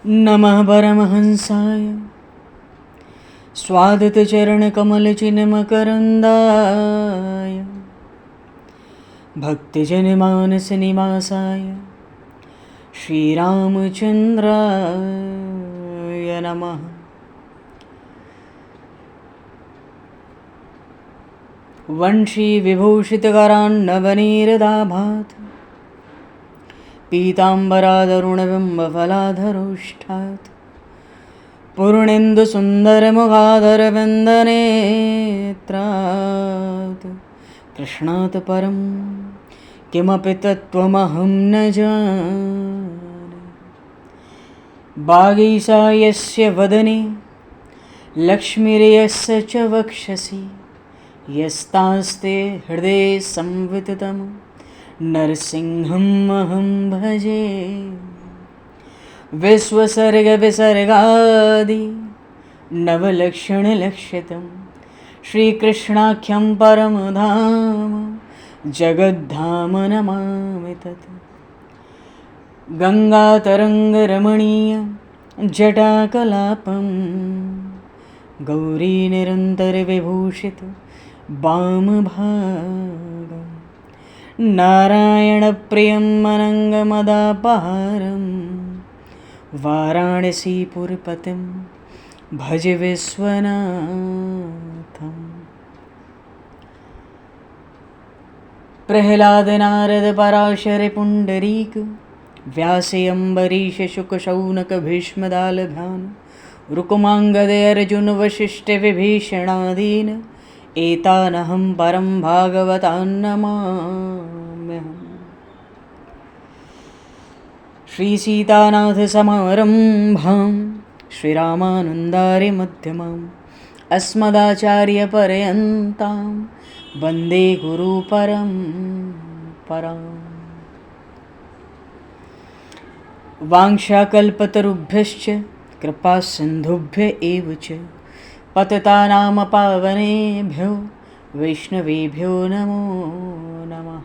नमः परमहंसाय स्वादतचरणकमलचिन्मकरन्दाय भक्तिजनमानसनिवासाय श्रीरामचन्द्राय नमः। वंशीविभूषितकरान्नवनीरदाभात् पीताम्बरादरुणबिम्बफलाधरोष्ठात् पूर्णेन्दुसुन्दरमुखादरविन्दनेत्रात् कृष्णात् परं किमपि तत्त्वमहं न जाने। वागीशायस्य वदने लक्ष्मीर्यस्य च वक्षसि यस्तास्ते हृदये संविततं नरसिंहम् अहं भजे। विश्वसर्गविसर्गादि नवलक्षणलक्षितं श्रीकृष्णाख्यं परमधाम जगद्धाम नमामि तत्। गङ्गातरङ्गरमणीयं जटाकलापं गौरीनिरन्तरविभूषितं वामभागं नारायणप्रियं अनङ्गमदापहारं वाराणसीपुरपतिं भज विश्वनाथम्। प्रह्लादनारदपराशरपुण्डरीक व्यासयम्बरीशशुकशौनकभीष्मदालभान् रुकुमाङ्गदर्जुनवसिष्ठविभीषणादीन् एतानहं परं भागवतान् नमाम्यहम्। श्रीसीतानाथसमारम्भां श्रीरामानन्दार्यमध्यमाम् अस्मदाचार्यपर्यन्तां वन्दे गुरुपरम्पराम्। वाञ्छाकल्पतरुभ्यश्च कृपासिन्धुभ्य एव च पतितानां पावनेभ्यो वैष्णवेभ्यो नमो नमः।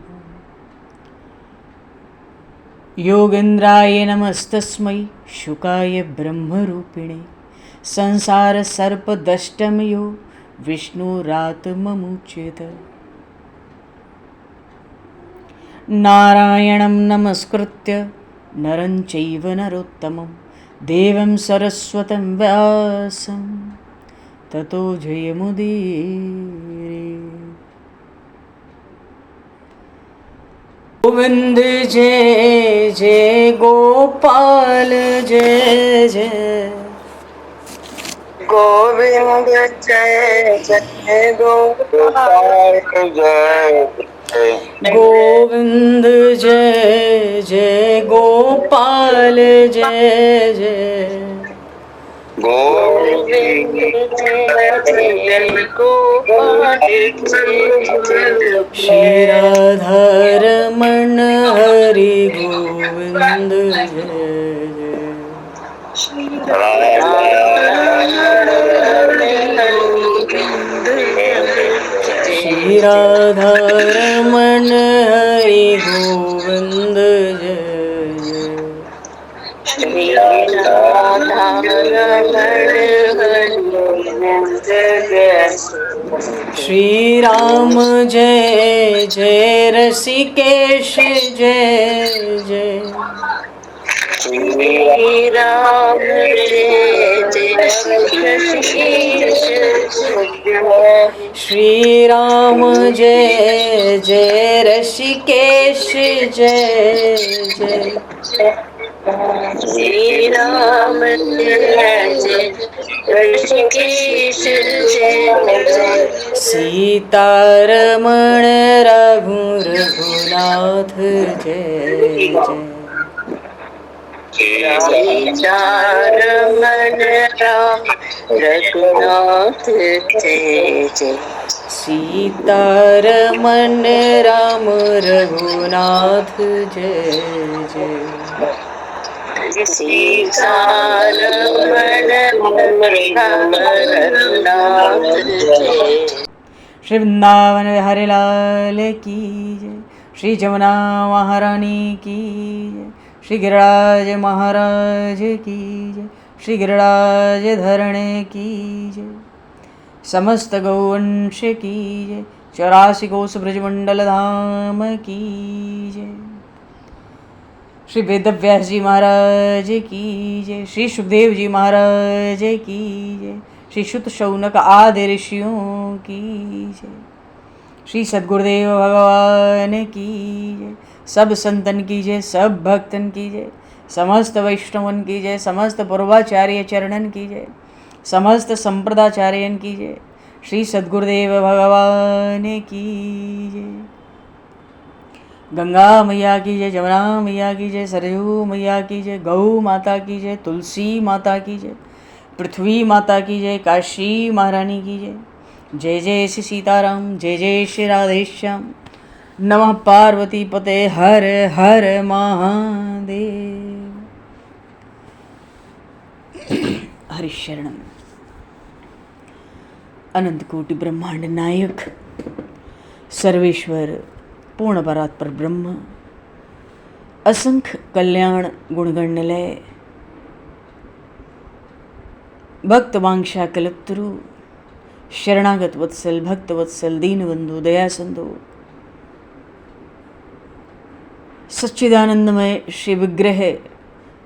योगेन्द्राय नमस्तस्मै शुकाय ब्रह्मरूपिणे संसारसर्पदष्टमयो विष्णुरात्ममुच्यत। नारायणं नमस्कृत्य नरं चैव नरोत्तमं देवं सरस्वतं व्यासं ततो जयमुदीरये। गोविंद जय जय गोपाल जय जय गोविंद जय जय गोपाल जय गोविंद जय जय गोपाल जय जय गोविंद जय जय गोपाल जय श्री राधारमण हरि गोविंद जय श्री राधारमण हरि गोविंद जय। श्री राम जय जय ऋषिकेश जय जय श्री राम जय जय ऋषिकेश जय। श्री राम जय जय ऋषिकेश जय जय श्री राम जय जय ऋषिकेश जय। सीतारमण रघुनाथ जय जय सीतारमण राम रघुनाथ जय जय। सीतारमण राम रघुनाथ जय जय सीतारमण राम रघुनाथ जय। श्री वृंदावन बिहारी लाल की जय। श्री जमुना महारानी की जय। श्री गिरिराज महाराज की जय, श्री गिरिराज धरणे की जय, समस्त गौवंश की जय, 84 कोस ब्रजमंडल धाम की जय, श्री वेदव्यास जी महाराज की जय, श्री सुखदेव जी महाराज की जय, श्री शुत शौनक आदि ऋषियों की जय, श्री सद्गुरुदेव भगवान की जय, सब संतन की जय, सब भक्तन की जय, समस्त वैष्णवन की जय, समस्त पूर्वाचार्य चरणन की जय, समस्त संप्रदाचार्यन की जय, श्री सद्गुरुदेव भगवान की जय। गंगा मैया की जय, जमुना मैया की जय, सरयू मैया की जय, गौ माता की जय, तुलसी माता की जय, पृथ्वी माता की जय, काशी महारानी की जय। जय जय श्री सीताराम, जय जय श्री राधेश्याम। नमः पार्वती पते हर हर महादेव। हरिशरणम। अनंत कोटि ब्रह्मांड नायक सर्वेश्वर पूर्ण परात्पर ब्रह्म, असंख्य कल्याण गुणगणलय, भक्त वांछा कल्पतरु, शरणागत वत्सल, भक्त वत्सल, दीनबंधु, दया सिंधु, सच्चिदानंदमय श्री विग्रह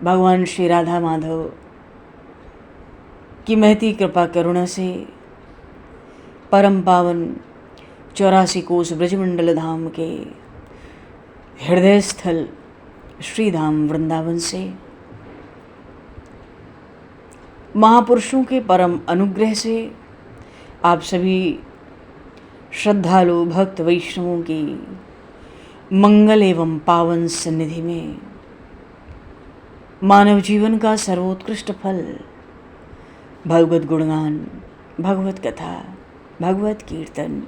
भगवान श्री राधा माधव की महती कृपा करुणा से परम पावन 84 कोस ब्रजमंडल धाम के हृदय स्थल श्री धाम वृंदावन से महापुरुषों के परम अनुग्रह से आप सभी श्रद्धालु भक्त वैष्णवों की मंगल एवं पावन सन्निधि में मानव जीवन का सर्वोत्कृष्ट फल भगवत गुणगान, भगवत कथा, भगवत कीर्तन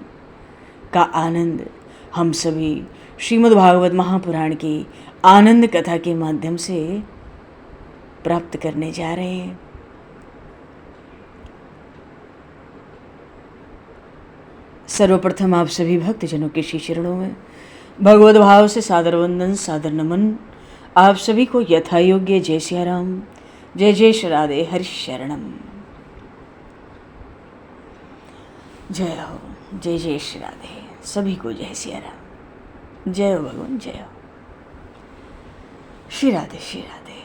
का आनंद हम सभी श्रीमद् भागवत महापुराण की आनंद कथा के माध्यम से प्राप्त करने जा रहे हैं। सर्वप्रथम आप सभी भक्तजनों के श्री चरणों में भगवत भाव से सादर वंदन, सादर नमन। आप सभी को यथा योग्य जय सिया राम, जय जय श्री राधे, हरि शरणम। जय हो, जय जय श्री राधे, सभी को जय सिया राम, जय हो भगवान, जय हो श्री राधे, श्री राधे,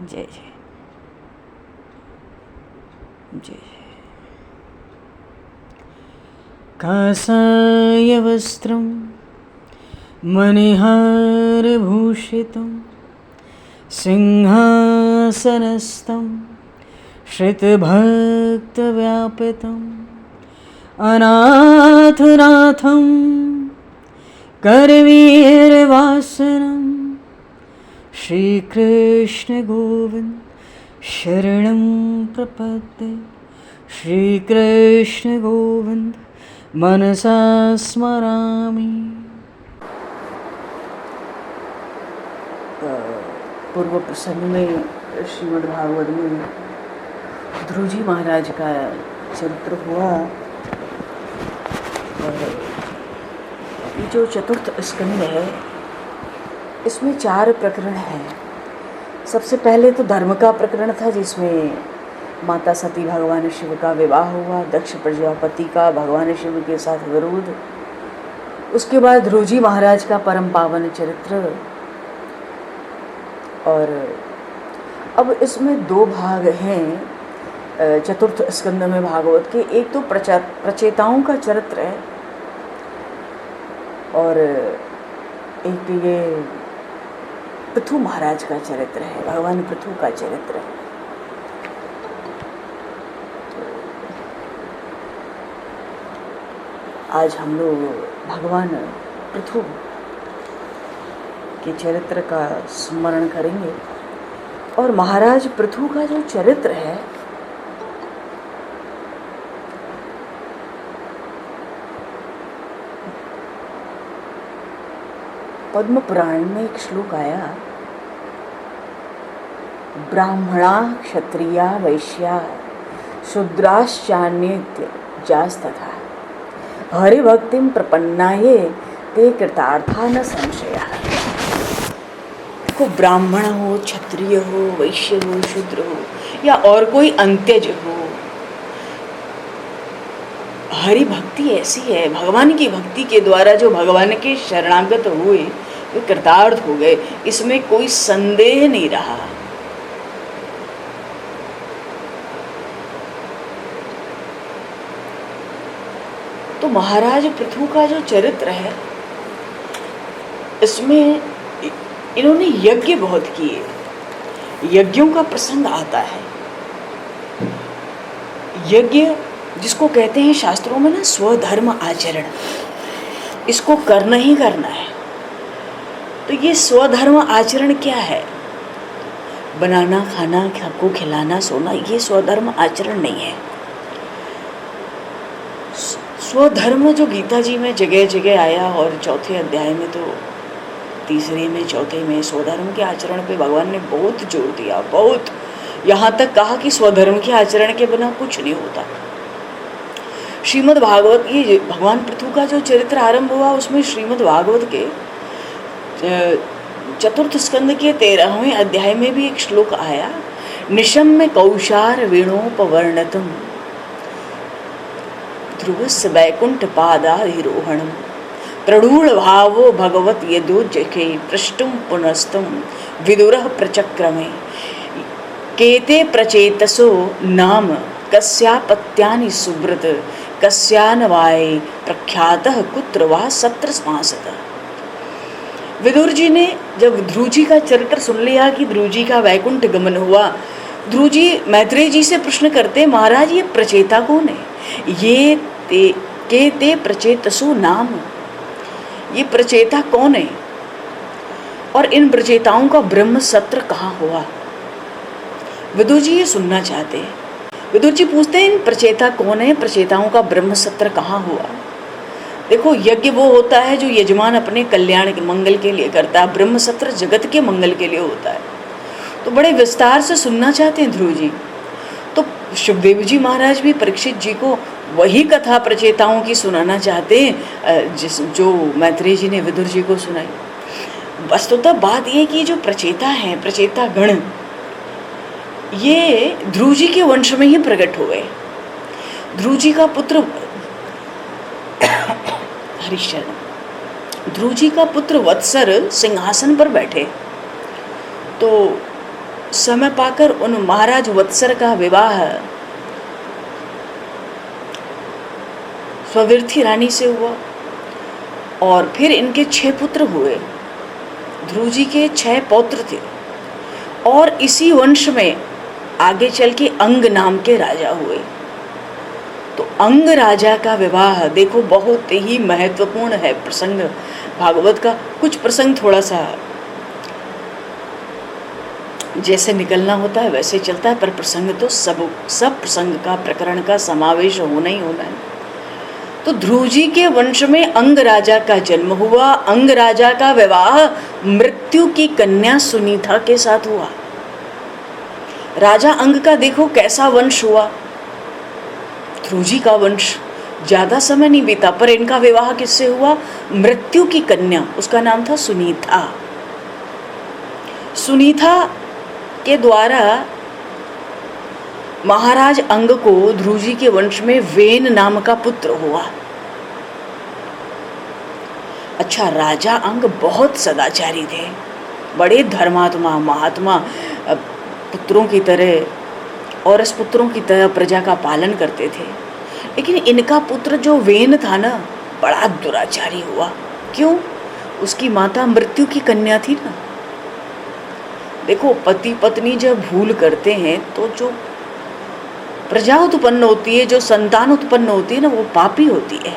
जय जय जय जय। कासाय वस्त्रं मणिहारभूषितं सिंहासनस्थं श्रितभक्तव्यापितम् अनाथनाथं करवीरवासनं श्रीकृष्ण गोविंद शरणं प्रपद्ये। श्रीकृष्ण गोविंद मनसा स्मरामि। पूर्व प्रसंग में श्रीमद् भागवत में ध्रुव जी महाराज का चरित्र हुआ और ये जो चतुर्थ स्कंद है इसमें 4 प्रकरण हैं। सबसे पहले तो धर्म का प्रकरण था जिसमें माता सती भगवान शिव का विवाह हुआ, दक्ष प्रजापति का भगवान शिव के साथ विरोध, उसके बाद ध्रुव जी महाराज का परम पावन चरित्र। और अब इसमें 2 भाग हैं चतुर्थ स्कंद में भागवत के। एक तो प्रचेताओं का चरित्र है और एक तो ये पृथु महाराज का चरित्र है, भगवान पृथु का चरित्र है। आज हम लोग भगवान पृथु के चरित्र का स्मरण करेंगे। और महाराज पृथु का जो चरित्र है पद्म पुराण में एक श्लोक आया, ब्राह्मणा क्षत्रिया वैश्या शूद्राश्चान्ये जास्तथा हरिभक्तिं प्रपन्नाये ते कृतार्था न संशयः। देखो, ब्राह्मण हो, क्षत्रिय हो, वैश्य हो, शूद्र हो या और कोई अंत्यज हो, हरि भक्ति ऐसी है, भगवान की भक्ति के द्वारा जो भगवान के शरणागत हुए वे कृतार्थ हो गए, इसमें कोई संदेह नहीं रहा। तो महाराज पृथु का जो चरित्र है, इसमें इन्होंने यज्ञ बहुत किए, यज्ञों का प्रसंग आता है। यज्ञ जिसको कहते हैं शास्त्रों में ना स्वधर्म आचरण, इसको करना ही करना है। तो ये स्वधर्म आचरण क्या है? बनाना, खाना, सबको खिलाना, सोना, ये स्वधर्म आचरण नहीं है। स्वधर्म जो गीता जी में जगह जगह आया, और चौथे अध्याय में तो तीसरे में, चौथे में स्वधर्म के आचरण पे भगवान ने बहुत जोर दिया, बहुत, यहाँ तक कहा कि स्वधर्म के आचरण के बिना कुछ नहीं होता। श्रीमद् भागवत, ये भगवान पृथु का जो चरित्र आरंभ हुआ उसमें श्रीमद् भागवत के चतुर्थ स्कंद के 13वें अध्याय में भी एक श्लोक आया, निशम्य कौशार वेणोपवर्णतम ध्रुवस्य वैकुंठ पादाधिरोहणम प्रडूढ़ भावो भगवत यदोजके पृष्ठुम पुनस्तम विदुरः प्रचक्रमे केते प्रचेतसो नाम कस्यापत्यानि सुब्रत कस्यानवाय प्रख्यातः कुत्र वा सत्र समासतः। विदुर जी ने जब ध्रुव जी का चरित्र सुन लिया कि ध्रुव जी का वैकुंठ गमन हुआ, ध्रुव जी मैत्रेय जी से प्रश्न करते, महाराज ये प्रचेता कौन है? ये ते प्रचेतसो नाम, ये प्रचेता कौन है और इन प्रचेताओं का ब्रह्म सत्र कहाँ हुआ? विदुर जी ये सुनना चाहते हैं। विदुर जी पूछते हैं, इन प्रचेता कौन है, प्रचेताओं का ब्रह्म सत्र कहाँ हुआ? देखो, यज्ञ वो होता है जो यजमान अपने कल्याण के मंगल के लिए करता है, ब्रह्म सत्र जगत के मंगल के लिए होता है। तो बड़े विस्तार से सुनना चाहते हैं ध्रुव जी। तो सुखदेव जी महाराज भी परीक्षित जी को वही कथा प्रचेताओं की सुनाना चाहते हैं जो मैत्रेय जी ने विदुर जी को सुनाई। वस्तुतः बात ये कि जो प्रचेता हैं, प्रचेता गण, ये ध्रुव जी के वंश में ही प्रकट हुए। ध्रुव जी का पुत्र हरिश्चंद्र, ध्रुव जी का पुत्र वत्सर सिंहासन पर बैठे, तो समय पाकर उन महाराज वत्सर का विवाह स्वविर्थी रानी से हुआ और फिर इनके 6 पुत्र हुए। ध्रुव जी के 6 पौत्र थे और इसी वंश में आगे चल के अंग नाम के राजा हुए। तो अंग राजा का विवाह देखो बहुत ही महत्वपूर्ण है प्रसंग भागवत का। कुछ प्रसंग थोड़ा सा जैसे निकलना होता है वैसे चलता है, पर प्रसंग तो सब प्रसंग का, प्रकरण का समावेश होना ही होना है। तो ध्रुव जी के वंश में अंग राजा का जन्म हुआ। अंग राजा का विवाह मृत्यु की कन्या सुनीता के साथ हुआ। राजा अंग का देखो कैसा वंश हुआ, ध्रुव जी का वंश। ज्यादा समय नहीं बीता पर इनका विवाह किससे हुआ? मृत्यु की कन्या, उसका नाम था सुनीता। सुनीता के द्वारा महाराज अंग को ध्रुव जी के वंश में वेन नाम का पुत्र हुआ। अच्छा, राजा अंग बहुत सदाचारी थे, बड़े धर्मात्मा, महात्मा, पुत्रों की तरह और पुत्रों की तरह प्रजा का पालन करते थे। लेकिन इनका पुत्र जो वेन था ना, बड़ा दुराचारी हुआ। क्यों? उसकी माता मृत्यु की कन्या थी ना। देखो, पति पत्नी जब भूल करते हैं तो जो प्रजा उत्पन्न होती है, जो संतान उत्पन्न होती है ना, वो पापी होती है।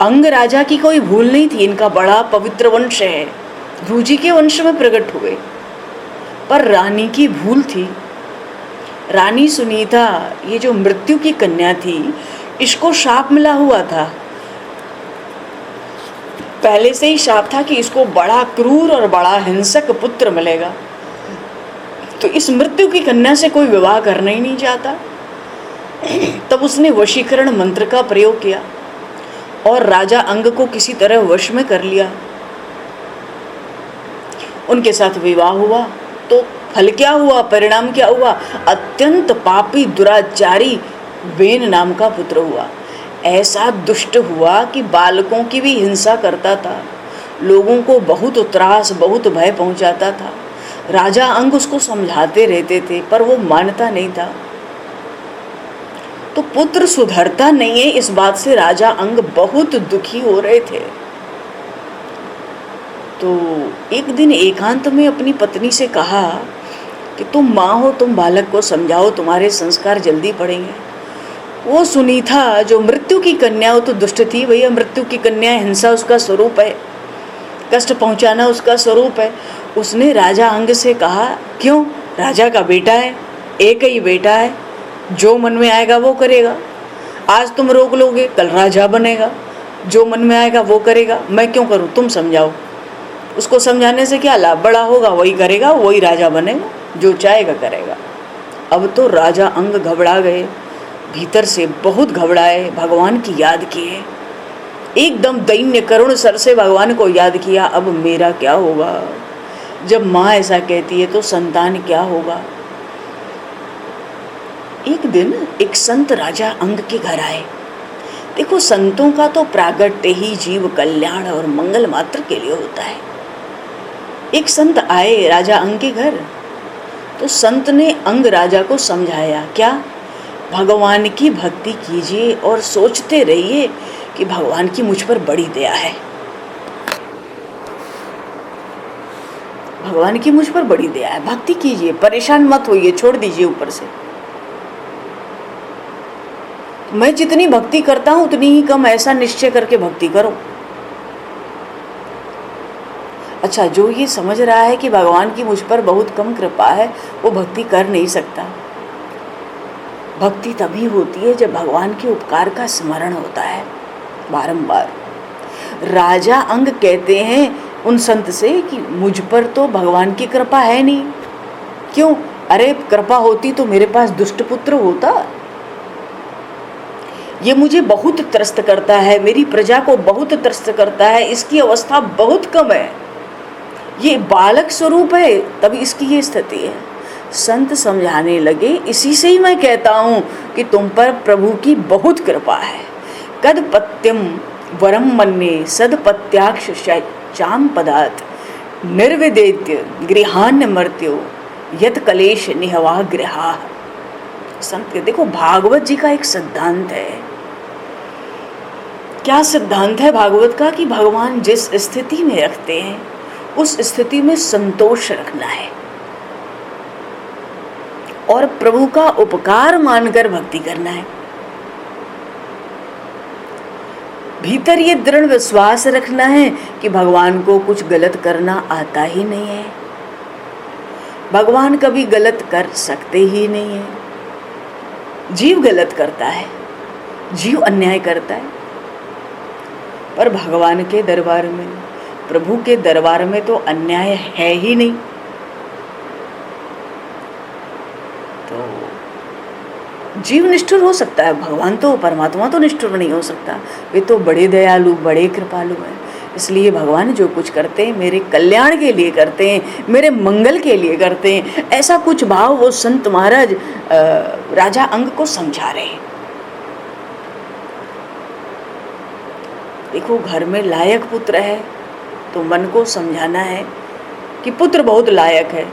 अंग राजा की कोई भूल नहीं थी, इनका बड़ा पवित्र वंश है, ध्रुव जी के वंश में प्रकट हुए। पर रानी की भूल थी। रानी सुनीता, ये जो मृत्यु की कन्या थी, इसको शाप मिला हुआ था। पहले से ही शाप था कि इसको बड़ा क्रूर और बड़ा हिंसक पुत्र मिलेगा। तो इस मृत्यु की कन्या से कोई विवाह करना ही नहीं चाहता। तब उसने वशीकरण मंत्र का प्रयोग किया और राजा अंग को किसी तरह वश में कर लिया। उनके साथ विवाह हुआ तो फल क्या हुआ, परिणाम क्या हुआ? अत्यंत पापी दुराचारी वेन नाम का पुत्र हुआ। ऐसा दुष्ट हुआ कि बालकों की भी हिंसा करता था, लोगों को बहुत त्रास बहुत भय पहुंचाता था। राजा अंग उसको समझाते रहते थे पर वो मानता नहीं था। तो पुत्र सुधरता नहीं है, इस बात से राजा अंग बहुत दुखी हो रहे थे। तो एक दिन एकांत में अपनी पत्नी से कहा कि तुम माँ हो, तुम बालक को समझाओ, तुम्हारे संस्कार जल्दी पड़ेंगे। वो सुनीता जो मृत्यु की कन्या, वो तो दुष्ट थी भैया, मृत्यु की कन्या, हिंसा उसका स्वरूप है, कष्ट पहुंचाना उसका स्वरूप है। उसने राजा अंग से कहा, क्यों, राजा का बेटा है, एक ही बेटा है, जो मन में आएगा वो करेगा। आज तुम रोक लोगे, कल राजा बनेगा, जो मन में आएगा वो करेगा, मैं क्यों करूं, तुम समझाओ। उसको समझाने से क्या लाभ, बड़ा होगा वही करेगा, वही राजा बनेगा, जो चाहेगा करेगा। अब तो राजा अंग घबरा गए, भीतर से बहुत घबराए, भगवान की याद किए, एकदम दैन्य करुण सर से भगवान को याद किया। अब मेरा क्या होगा, जब माँ ऐसा कहती है तो संतान क्या होगा। एक दिन एक संत राजा अंग के घर आए। देखो, संतों का तो प्रागट्य ही जीव कल्याण और मंगल मात्र के लिए होता है। एक संत आए राजा अंग के घर, तो संत ने अंग राजा को समझाया, क्या, भगवान की भक्ति कीजिए और सोचते रहिए कि भगवान की मुझ पर बड़ी दया है, भगवान की मुझ पर बड़ी दया है, भक्ति कीजिए, परेशान मत होइए, छोड़ दीजिए ऊपर से। मैं जितनी भक्ति करता हूं उतनी ही कम, ऐसा निश्चय करके भक्ति करो। अच्छा, जो ये समझ रहा है कि भगवान की मुझ पर बहुत कम कृपा है, वो भक्ति कर नहीं सकता। भक्ति तभी होती है जब भगवान के उपकार का स्मरण होता है बारंबार। राजा अंग कहते हैं उन संत से कि मुझ पर तो भगवान की कृपा है नहीं। क्यों? अरे कृपा होती तो मेरे पास दुष्ट पुत्र होता। ये मुझे बहुत त्रस्त करता है, मेरी प्रजा को बहुत त्रस्त करता है, इसकी अवस्था बहुत कम है, ये बालक स्वरूप है, तभी इसकी ये स्थिति है। संत समझाने लगे, इसी से ही मैं कहता हूँ कि तुम पर प्रभु की बहुत कृपा है। कद पत्यम वरम मन्ये सदपत्याक्ष चाम पदात निर्विदेत्य गृहान्य मर्त्यो यत कलेश निहवा गृहा। संत के देखो, भागवत जी का एक सिद्धांत है। क्या सिद्धांत है भागवत का? कि भगवान जिस स्थिति में रखते हैं उस स्थिति में संतोष रखना है और प्रभु का उपकार मानकर भक्ति करना है। भीतर ये दृढ़ विश्वास रखना है कि भगवान को कुछ गलत करना आता ही नहीं है, भगवान कभी गलत कर सकते ही नहीं है। जीव गलत करता है, जीव अन्याय करता है, पर भगवान के दरबार में, प्रभु के दरबार में तो अन्याय है ही नहीं। तो जीव निष्ठुर हो सकता है, भगवान तो, परमात्मा तो निष्ठुर नहीं हो सकता। वे तो बड़े दयालु, बड़े कृपालु हैं। इसलिए भगवान जो कुछ करते हैं मेरे कल्याण के लिए करते हैं, मेरे मंगल के लिए करते हैं, ऐसा कुछ भाव वो संत महाराज राजा अंग को समझा रहे हैं। देखो, घर में लायक पुत्र है तो मन को समझाना है कि पुत्र बहुत लायक है,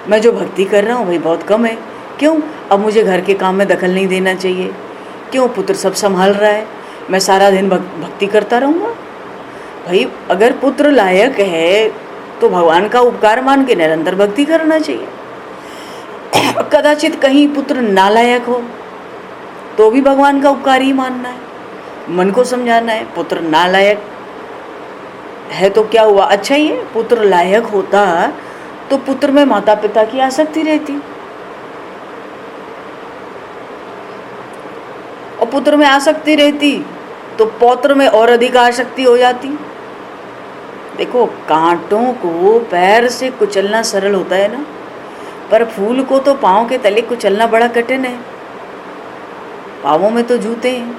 मैं जो भक्ति कर रहा हूँ वही बहुत कम है। क्यों? अब मुझे घर के काम में दखल नहीं देना चाहिए। क्यों? पुत्र सब संभाल रहा है, मैं सारा दिन भक्ति करता रहूँगा। भाई, अगर पुत्र लायक है तो भगवान का उपकार मान के निरंतर भक्ति करना चाहिए। कदाचित कहीं पुत्र नालायक हो तो भी भगवान का उपकार ही मानना है, मन को समझाना है। पुत्र नालायक है तो क्या हुआ, अच्छा ही है। पुत्र लायक होता तो पुत्र में माता पिता की आसक्ति रहती, और पुत्र में आसक्ति रहती तो पौत्र में और अधिक आसक्ति हो जाती। देखो, कांटों को पैर से कुचलना सरल होता है ना, पर फूल को तो पाँव के तले कुचलना बड़ा कठिन है। पाँवों में तो जूते हैं,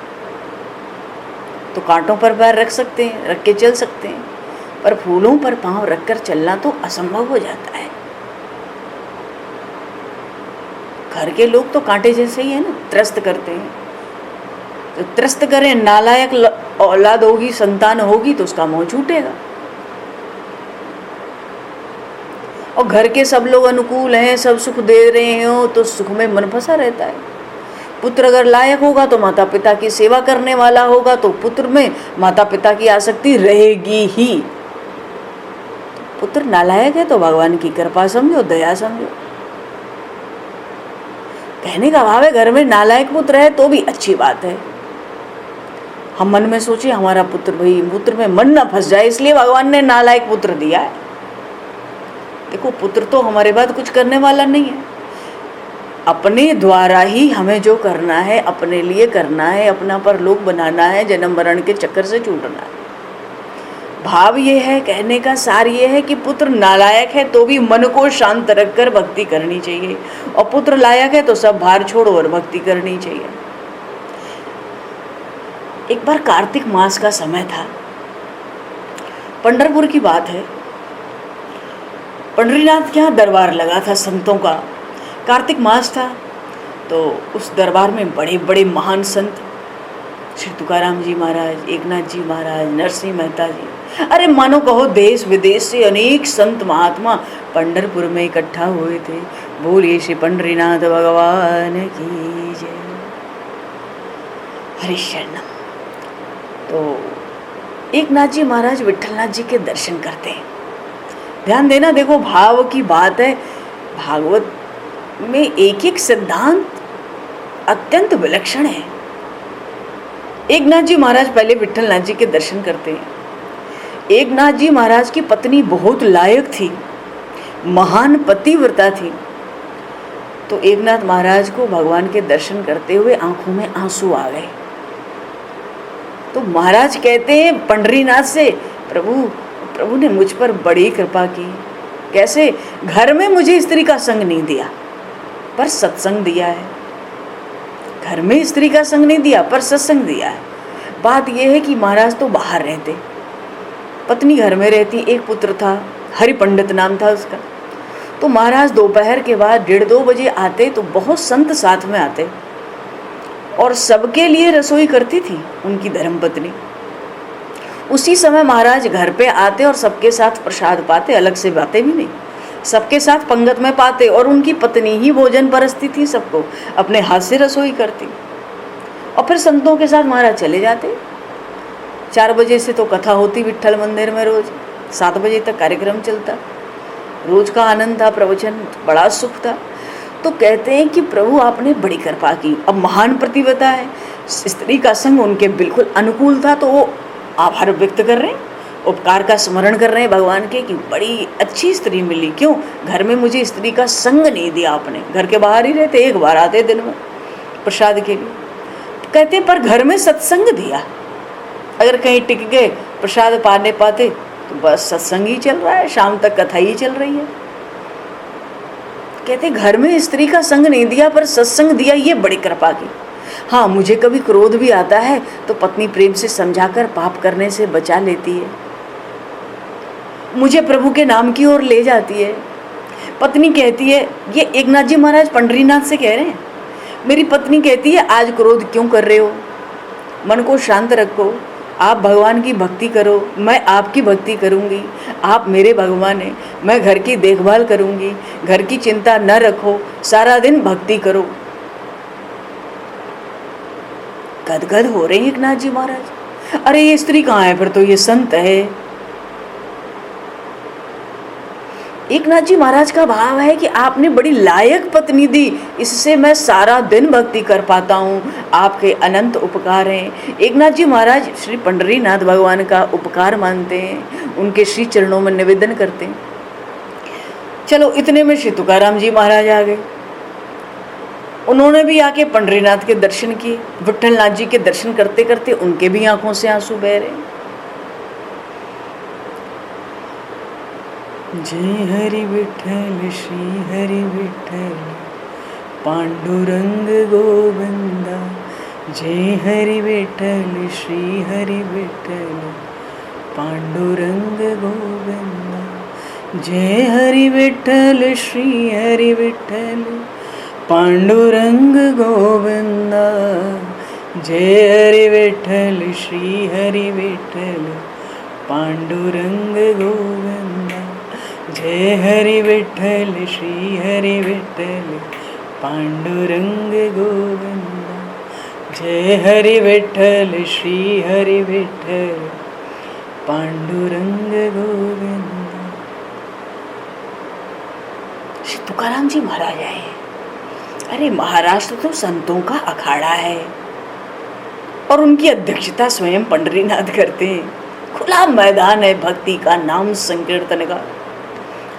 तो कांटों पर पैर रख सकते हैं, रख के चल सकते हैं, पर फूलों पर पांव रखकर चलना तो असंभव हो जाता है। घर के लोग तो कांटे जैसे ही है ना, त्रस्त करते हैं। तो त्रस्त करें, नालायक औलाद होगी, संतान होगी तो उसका मोह छूटेगा। और घर के सब लोग अनुकूल हैं, सब सुख दे रहे हो तो सुख में मन फंसा रहता है। पुत्र अगर लायक होगा तो माता पिता की सेवा करने वाला होगा तो पुत्र में माता पिता की आसक्ति रहेगी ही। पुत्र नालायक है तो भगवान की कृपा समझो, दया समझो। कहने का भाव है घर में नालायक पुत्र है तो भी अच्छी बात है। हम मन में सोचे हमारा पुत्र में मन ना फंस जाए, इसलिए भगवान ने नालायक पुत्र दिया है। देखो पुत्र तो हमारे बाद कुछ करने वाला नहीं है, अपने द्वारा ही हमें जो करना है अपने लिए करना है, अपना परलोक बनाना है, जन्म मरण के चक्कर से छूटना है। भाव ये है, कहने का सार ये है कि पुत्र नालायक है तो भी मन को शांत रखकर भक्ति करनी चाहिए, और पुत्र लायक है तो सब भार छोड़ो और भक्ति करनी चाहिए। एक बार कार्तिक मास का समय था, पंढरपुर की बात है। पंढरीनाथ के यहाँ दरबार लगा था संतों का, कार्तिक मास था। तो उस दरबार में बड़े बड़े महान संत, श्री तुकाराम जी महाराज, एकनाथ जी महाराज, नरसिंह मेहता जी, अरे मानो कहो देश विदेश से अनेक संत महात्मा पंढरपुर में इकट्ठा हुए थे। बोलिए श्री पंढरीनाथ भगवान की जय। हरि शरणम। तो एकनाथ जी महाराज विठलनाथ जी के दर्शन करते हैं। ध्यान देना, देखो भाव की बात है। भागवत में एक एक सिद्धांत अत्यंत विलक्षण है। एकनाथ जी महाराज पहले विठलनाथ जी के दर्शन करते हैं। एकनाथ जी महाराज की पत्नी बहुत लायक थी, महान पतिव्रता थी। तो एकनाथ महाराज को भगवान के दर्शन करते हुए आंखों में आंसू आ गए। तो महाराज कहते हैं पंढरीनाथ से, प्रभु ने मुझ पर बड़ी कृपा की। कैसे? घर में मुझे स्त्री का संग नहीं दिया पर सत्संग दिया है। घर में स्त्री का संग नहीं दिया पर सत्संग दिया है। बात यह है कि महाराज तो बाहर रहते, पत्नी घर में रहती। एक पुत्र था, हरि पंडित नाम था उसका। तो महाराज दोपहर के बाद 1:30-2 बजे आते तो बहुत संत साथ में आते और सबके लिए रसोई करती थी उनकी धर्मपत्नी। उसी समय महाराज घर पे आते और सबके साथ प्रसाद पाते, अलग से बातें भी नहीं, सबके साथ पंगत में पाते। और उनकी पत्नी ही भोजन परसती थी सबको, अपने हाथ से रसोई करती। और फिर संतों के साथ महाराज चले जाते। 4 बजे से तो कथा होती विट्ठल मंदिर में, रोज 7 बजे तक कार्यक्रम चलता। रोज का आनंद था, प्रवचन, बड़ा सुख था। तो कहते हैं कि प्रभु आपने बड़ी कृपा की। अब महान प्रतिव्रता है, स्त्री का संग उनके बिल्कुल अनुकूल था। तो वो आभार व्यक्त कर रहे हैं, उपकार का स्मरण कर रहे हैं भगवान के कि बड़ी अच्छी स्त्री मिली। क्यों? घर में मुझे स्त्री का संग नहीं दिया आपने। घर के बाहर ही रहते, एक बार आते दिन में प्रसाद के लिए। कहते पर घर में सत्संग दिया। अगर कहीं टिक गए, प्रसाद पाने पाते तो बस सत्संग ही चल रहा है, शाम तक कथा ही चल रही है। कहते घर में स्त्री का संग नहीं दिया पर सत्संग दिया, ये बड़ी कृपा की। हाँ, मुझे कभी क्रोध भी आता है तो पत्नी प्रेम से समझाकर पाप करने से बचा लेती है, मुझे प्रभु के नाम की ओर ले जाती है। पत्नी कहती है, ये एकनाथ जी महाराज पंढरीनाथ से कह रहे हैं, मेरी पत्नी कहती है आज क्रोध क्यों कर रहे हो, मन को शांत रखो, आप भगवान की भक्ति करो, मैं आपकी भक्ति करूंगी, आप मेरे भगवान हैं, मैं घर की देखभाल करूंगी, घर की चिंता न रखो, सारा दिन भक्ति करो। गदगद हो रहे हैं एकनाथ जी महाराज। अरे ये स्त्री कहाँ है, फिर तो ये संत है। एकनाथ जी महाराज का भाव है कि आपने बड़ी लायक पत्नी दी, इससे मैं सारा दिन भक्ति कर पाता हूँ, आपके अनंत उपकार हैं। एकनाथ जी महाराज श्री पंढरीनाथ भगवान का उपकार मानते हैं, उनके श्री चरणों में निवेदन करते हैं। चलो इतने में श्री तुकाराम जी महाराज आ गए। उन्होंने भी आके पंढरीनाथ के दर्शन किए। विट्ठलनाथ जी के दर्शन करते करते उनके भी आंखों से आंसू बह रहे। जय हरि विठ्ठल श्री हरि विठ्ठल पांडुरंग गोविंदा, जय हरि विठ्ठल श्री हरि विठ्ठल पांडुरंग गोविंद। जय हरि विठ्ठल श्री हरि विठ्ठल पांडुरंग गोविंद। जय हरि विठ्ठल श्री हरि विठ्ठल पांडुरंग गोविंद। जय हरि विठ्ठल श्री हरि विठ्ठल पांडुरंग गोविंद। जय हरि विठ्ठल श्री हरि विठ्ठल पांडुरंग गोविंद। श्री तुकाराम जी महाराज आए। अरे महाराष्ट्र तो संतों का अखाड़ा है और उनकी अध्यक्षता स्वयं पंडरीनाथ करते हैं। खुला मैदान है भक्ति का, नाम संकीर्तन का।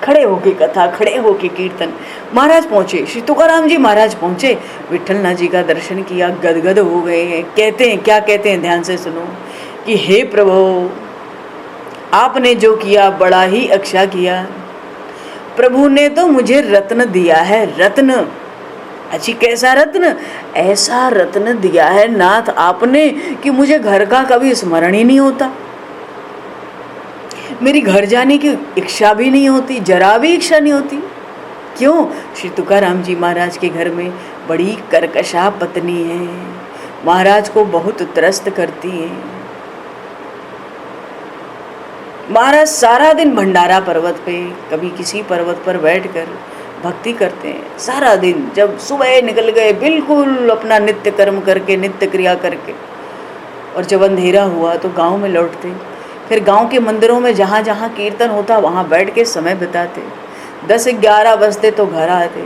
खड़े होके कथा, खड़े होके कीर्तन। महाराज पहुंचे, श्री तुकाराम जी महाराज पहुंचे, विठ्ठलनाथ जी का दर्शन किया, गदगद हो गए हैं। कहते हैं, क्या कहते हैं, ध्यान से सुनो कि हे प्रभु, आपने जो किया बड़ा ही अच्छा किया। प्रभु ने तो मुझे रत्न दिया है, रत्न। अच्छी कैसा रत्न? ऐसा रत्न दिया है नाथ आपने कि मुझे घर का कभी स्मरण ही नहीं होता, मेरी घर जाने की इच्छा भी नहीं होती, जरा भी इच्छा नहीं होती। क्यों? श्री तुकाराम जी महाराज के घर में बड़ी कर्कशा पत्नी है, महाराज को बहुत त्रस्त करती है। महाराज सारा दिन भंडारा पर्वत पे, कभी किसी पर्वत पर बैठकर भक्ति करते हैं सारा दिन। जब सुबह निकल गए बिल्कुल अपना नित्य कर्म करके, नित्य क्रिया करके, और जब अंधेरा हुआ तो गांव में लौटते। फिर गांव के मंदिरों में जहाँ जहाँ कीर्तन होता वहाँ बैठ के समय बिताते। 10-11 बजते तो घर आते।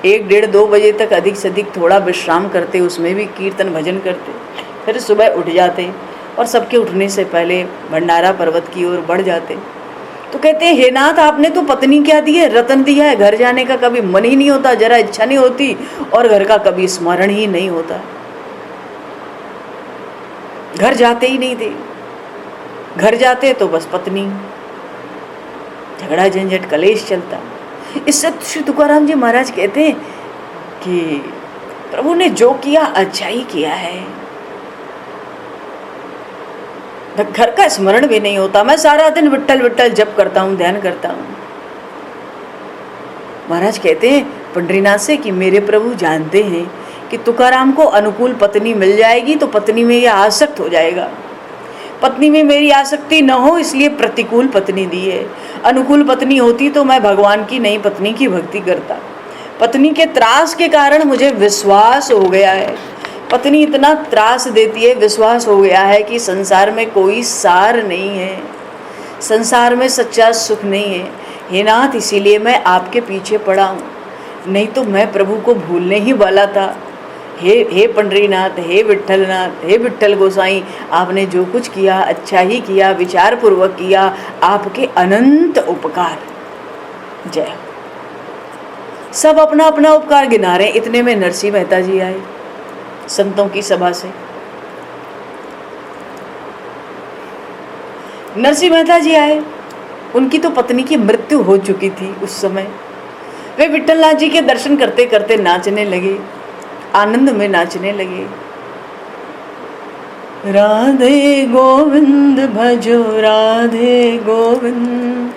1-1:30-2 बजे तक अधिक से अधिक थोड़ा विश्राम करते, उसमें भी कीर्तन भजन करते। फिर सुबह उठ जाते और सबके उठने से पहले भंडारा पर्वत की ओर बढ़ जाते। तो कहते हैं, हे नाथ आपने तो पत्नी क्या दी है, रतन दिया है। घर जाने का कभी मन ही नहीं होता, जरा इच्छा नहीं होती, और घर का कभी स्मरण ही नहीं होता। घर जाते ही नहीं थे, घर जाते तो बस पत्नी, झगड़ा झंझट कलेश चलता। इससे श्री तुकाराम जी महाराज कहते हैं कि प्रभु ने जो किया अच्छा ही किया है। घर का स्मरण भी नहीं होता, मैं सारा दिन विट्ठल विट्ठल जप करता हूँ, ध्यान करता हूँ। महाराज कहते हैं पंडरीनाथ से कि मेरे प्रभु जानते हैं कि तुकाराम को अनुकूल पत्नी मिल जाएगी तो पत्नी में यह आसक्त हो जाएगा। पत्नी में मेरी आसक्ति न हो इसलिए प्रतिकूल पत्नी दी है। अनुकूल पत्नी होती तो मैं भगवान की नई पत्नी की भक्ति करता। पत्नी के त्रास के कारण मुझे विश्वास हो गया है, पत्नी इतना त्रास देती है, विश्वास हो गया है कि संसार में कोई सार नहीं है, संसार में सच्चा सुख नहीं है। हे नाथ, इसीलिए मैं आपके पीछे पड़ा हूँ, नहीं तो मैं प्रभु को भूलने ही वाला था। हे पंडरीनाथ, हे विट्ठलनाथ, हे विट्ठल गोसाई, आपने जो कुछ किया अच्छा ही किया, विचार पूर्वक किया, आपके अनंत उपकार। जय। सब अपना अपना उपकार गिना रहे। इतने में नरसिंह मेहता जी आए संतों की सभा से। नरसिंह मेहता जी आए, उनकी तो पत्नी की मृत्यु हो चुकी थी उस समय। वे विट्ठलनाथ जी के दर्शन करते करते नाचने लगे, आनंद में नाचने लगे। राधे गोविंद भजो राधे गोविंद,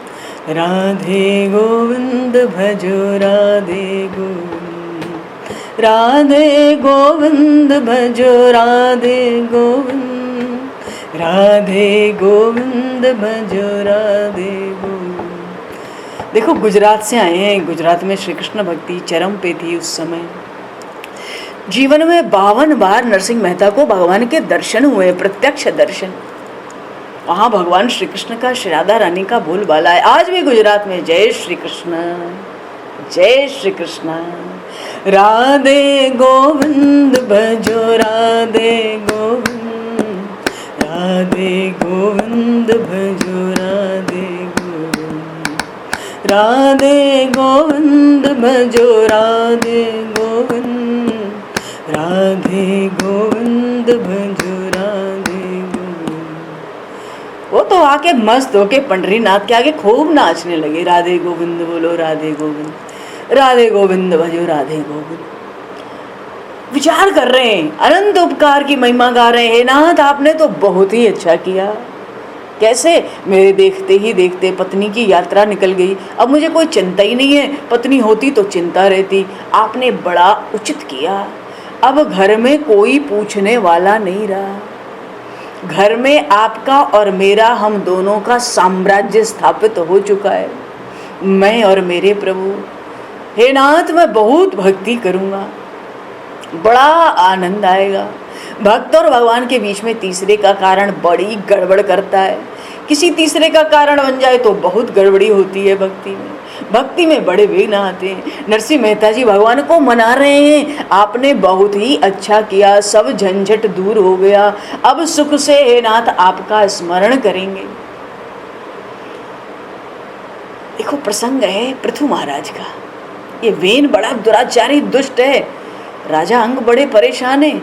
राधे गोविंद भजो राधे गोविंद, राधे गोविंद भजो राधे गोविंद, राधे गोविंद भजो राधे गोविंद। देखो गुजरात से आए हैं, गुजरात में श्री कृष्ण भक्ति चरम पे थी उस समय। जीवन में 52 बार नरसिंह मेहता को भगवान के दर्शन हुए, प्रत्यक्ष दर्शन। वहाँ भगवान श्री कृष्ण का, श्री राधा रानी का बोलबाला है आज भी गुजरात में। जय श्री कृष्ण, जय श्री कृष्ण। राधे गोविंद भजो राधे गोविंद, राधे गोविंद भजो राधे गोविंद, राधे गोविंद भजो राधे गोविंद, राधे गोविंद भजो राधे गोविंद। वो तो आके मस्त होके पंडरीनाथ के आगे खूब नाचने लगे। राधे गोविंद बोलो, राधे गोविंद, राधे गोविंद भजो राधे गोविंद। विचार कर रहे हैं, अनंत उपकार की महिमा गा रहे हैं। नाथ आपने तो बहुत ही अच्छा किया, कैसे? मेरे देखते ही देखते पत्नी की यात्रा निकल गई। अब मुझे कोई चिंता ही नहीं है, पत्नी होती तो चिंता रहती। आपने बड़ा उचित किया। अब घर में कोई पूछने वाला नहीं रहा। घर में आपका और मेरा, हम दोनों का साम्राज्य स्थापित हो चुका है, मैं और मेरे प्रभु। हे नाथ, मैं बहुत भक्ति करूँगा, बड़ा आनंद आएगा। भक्त और भगवान के बीच में तीसरे का कारण बड़ी गड़बड़ करता है। किसी तीसरे का कारण बन जाए तो बहुत गड़बड़ी होती है भक्ति में। भक्ति में बड़े विघ्न आते हैं। नरसिंह मेहता जी भगवान को मना रहे हैं, आपने बहुत ही अच्छा किया, सब झंझट दूर हो गया, अब सुख से हे नाथ आपका स्मरण करेंगे। देखो प्रसंग है पृथु महाराज का। ये वेन बड़ा दुराचारी दुष्ट है, राजा अंग बड़े परेशान है।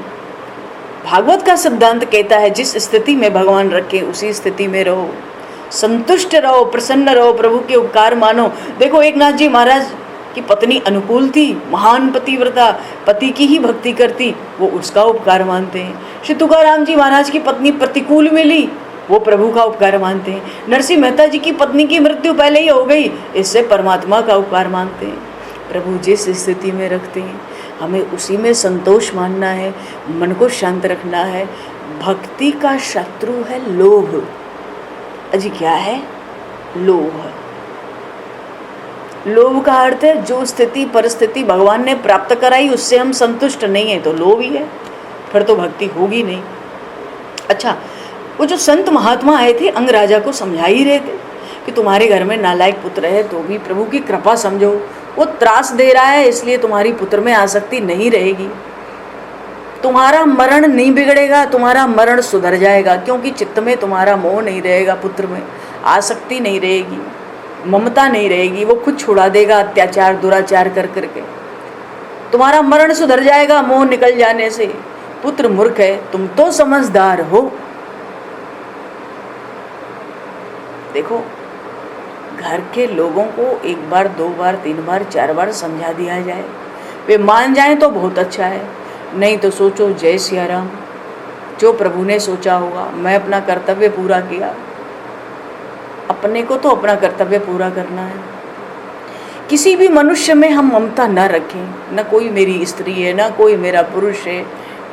भागवत का सिद्धांत कहता है जिस स्थिति में भगवान रखे उसी स्थिति में रहो, संतुष्ट रहो, प्रसन्न रहो, प्रभु के उपकार मानो। देखो एकनाथ जी महाराज की पत्नी अनुकूल थी, महान पतिव्रता, पति की ही भक्ति करती, वो उसका उपकार मानते हैं। श्री तुकाराम जी महाराज की पत्नी प्रतिकूल मिली, वो प्रभु का उपकार मानते हैं। नरसिंह मेहता जी की पत्नी की मृत्यु पहले ही हो गई, इससे परमात्मा का उपकार मानते हैं। प्रभु जिस स्थिति में रखते हैं हमें उसी में संतोष मानना है, मन को शांत रखना है। भक्ति का शत्रु है लोभ। अजी क्या है? लोभ। लोभ का अर्थ है जो स्थिति परिस्थिति भगवान ने प्राप्त कराई उससे हम संतुष्ट नहीं है तो लोभ ही है, फिर तो भक्ति होगी नहीं। अच्छा, वो जो संत महात्मा आए थे अंग राजा को समझा ही रहे थे कि तुम्हारे घर में नालायक पुत्र है तो भी प्रभु की कृपा समझो, वो त्रास दे रहा है इसलिए तुम्हारी पुत्र में आसक्ति नहीं रहेगी, तुम्हारा मरण नहीं बिगड़ेगा, तुम्हारा मरण सुधर जाएगा, क्योंकि चित्त में तुम्हारा मोह नहीं रहेगा, पुत्र में आसक्ति नहीं रहेगी, ममता नहीं रहेगी, वो खुद छुड़ा देगा अत्याचार दुराचार कर करके, तुम्हारा मरण सुधर जाएगा मोह निकल जाने से। पुत्र मूर्ख है, तुम तो समझदार हो। देखो घर के लोगों को एक बार दो बार तीन बार चार बार समझा दिया जाए, वे मान जाएं तो बहुत अच्छा है, नहीं तो सोचो जय सिया राम, जो प्रभु ने सोचा होगा। मैं अपना कर्तव्य पूरा किया, अपने को तो अपना कर्तव्य पूरा करना है। किसी भी मनुष्य में हम ममता न रखें, न कोई मेरी स्त्री है न कोई मेरा पुरुष है,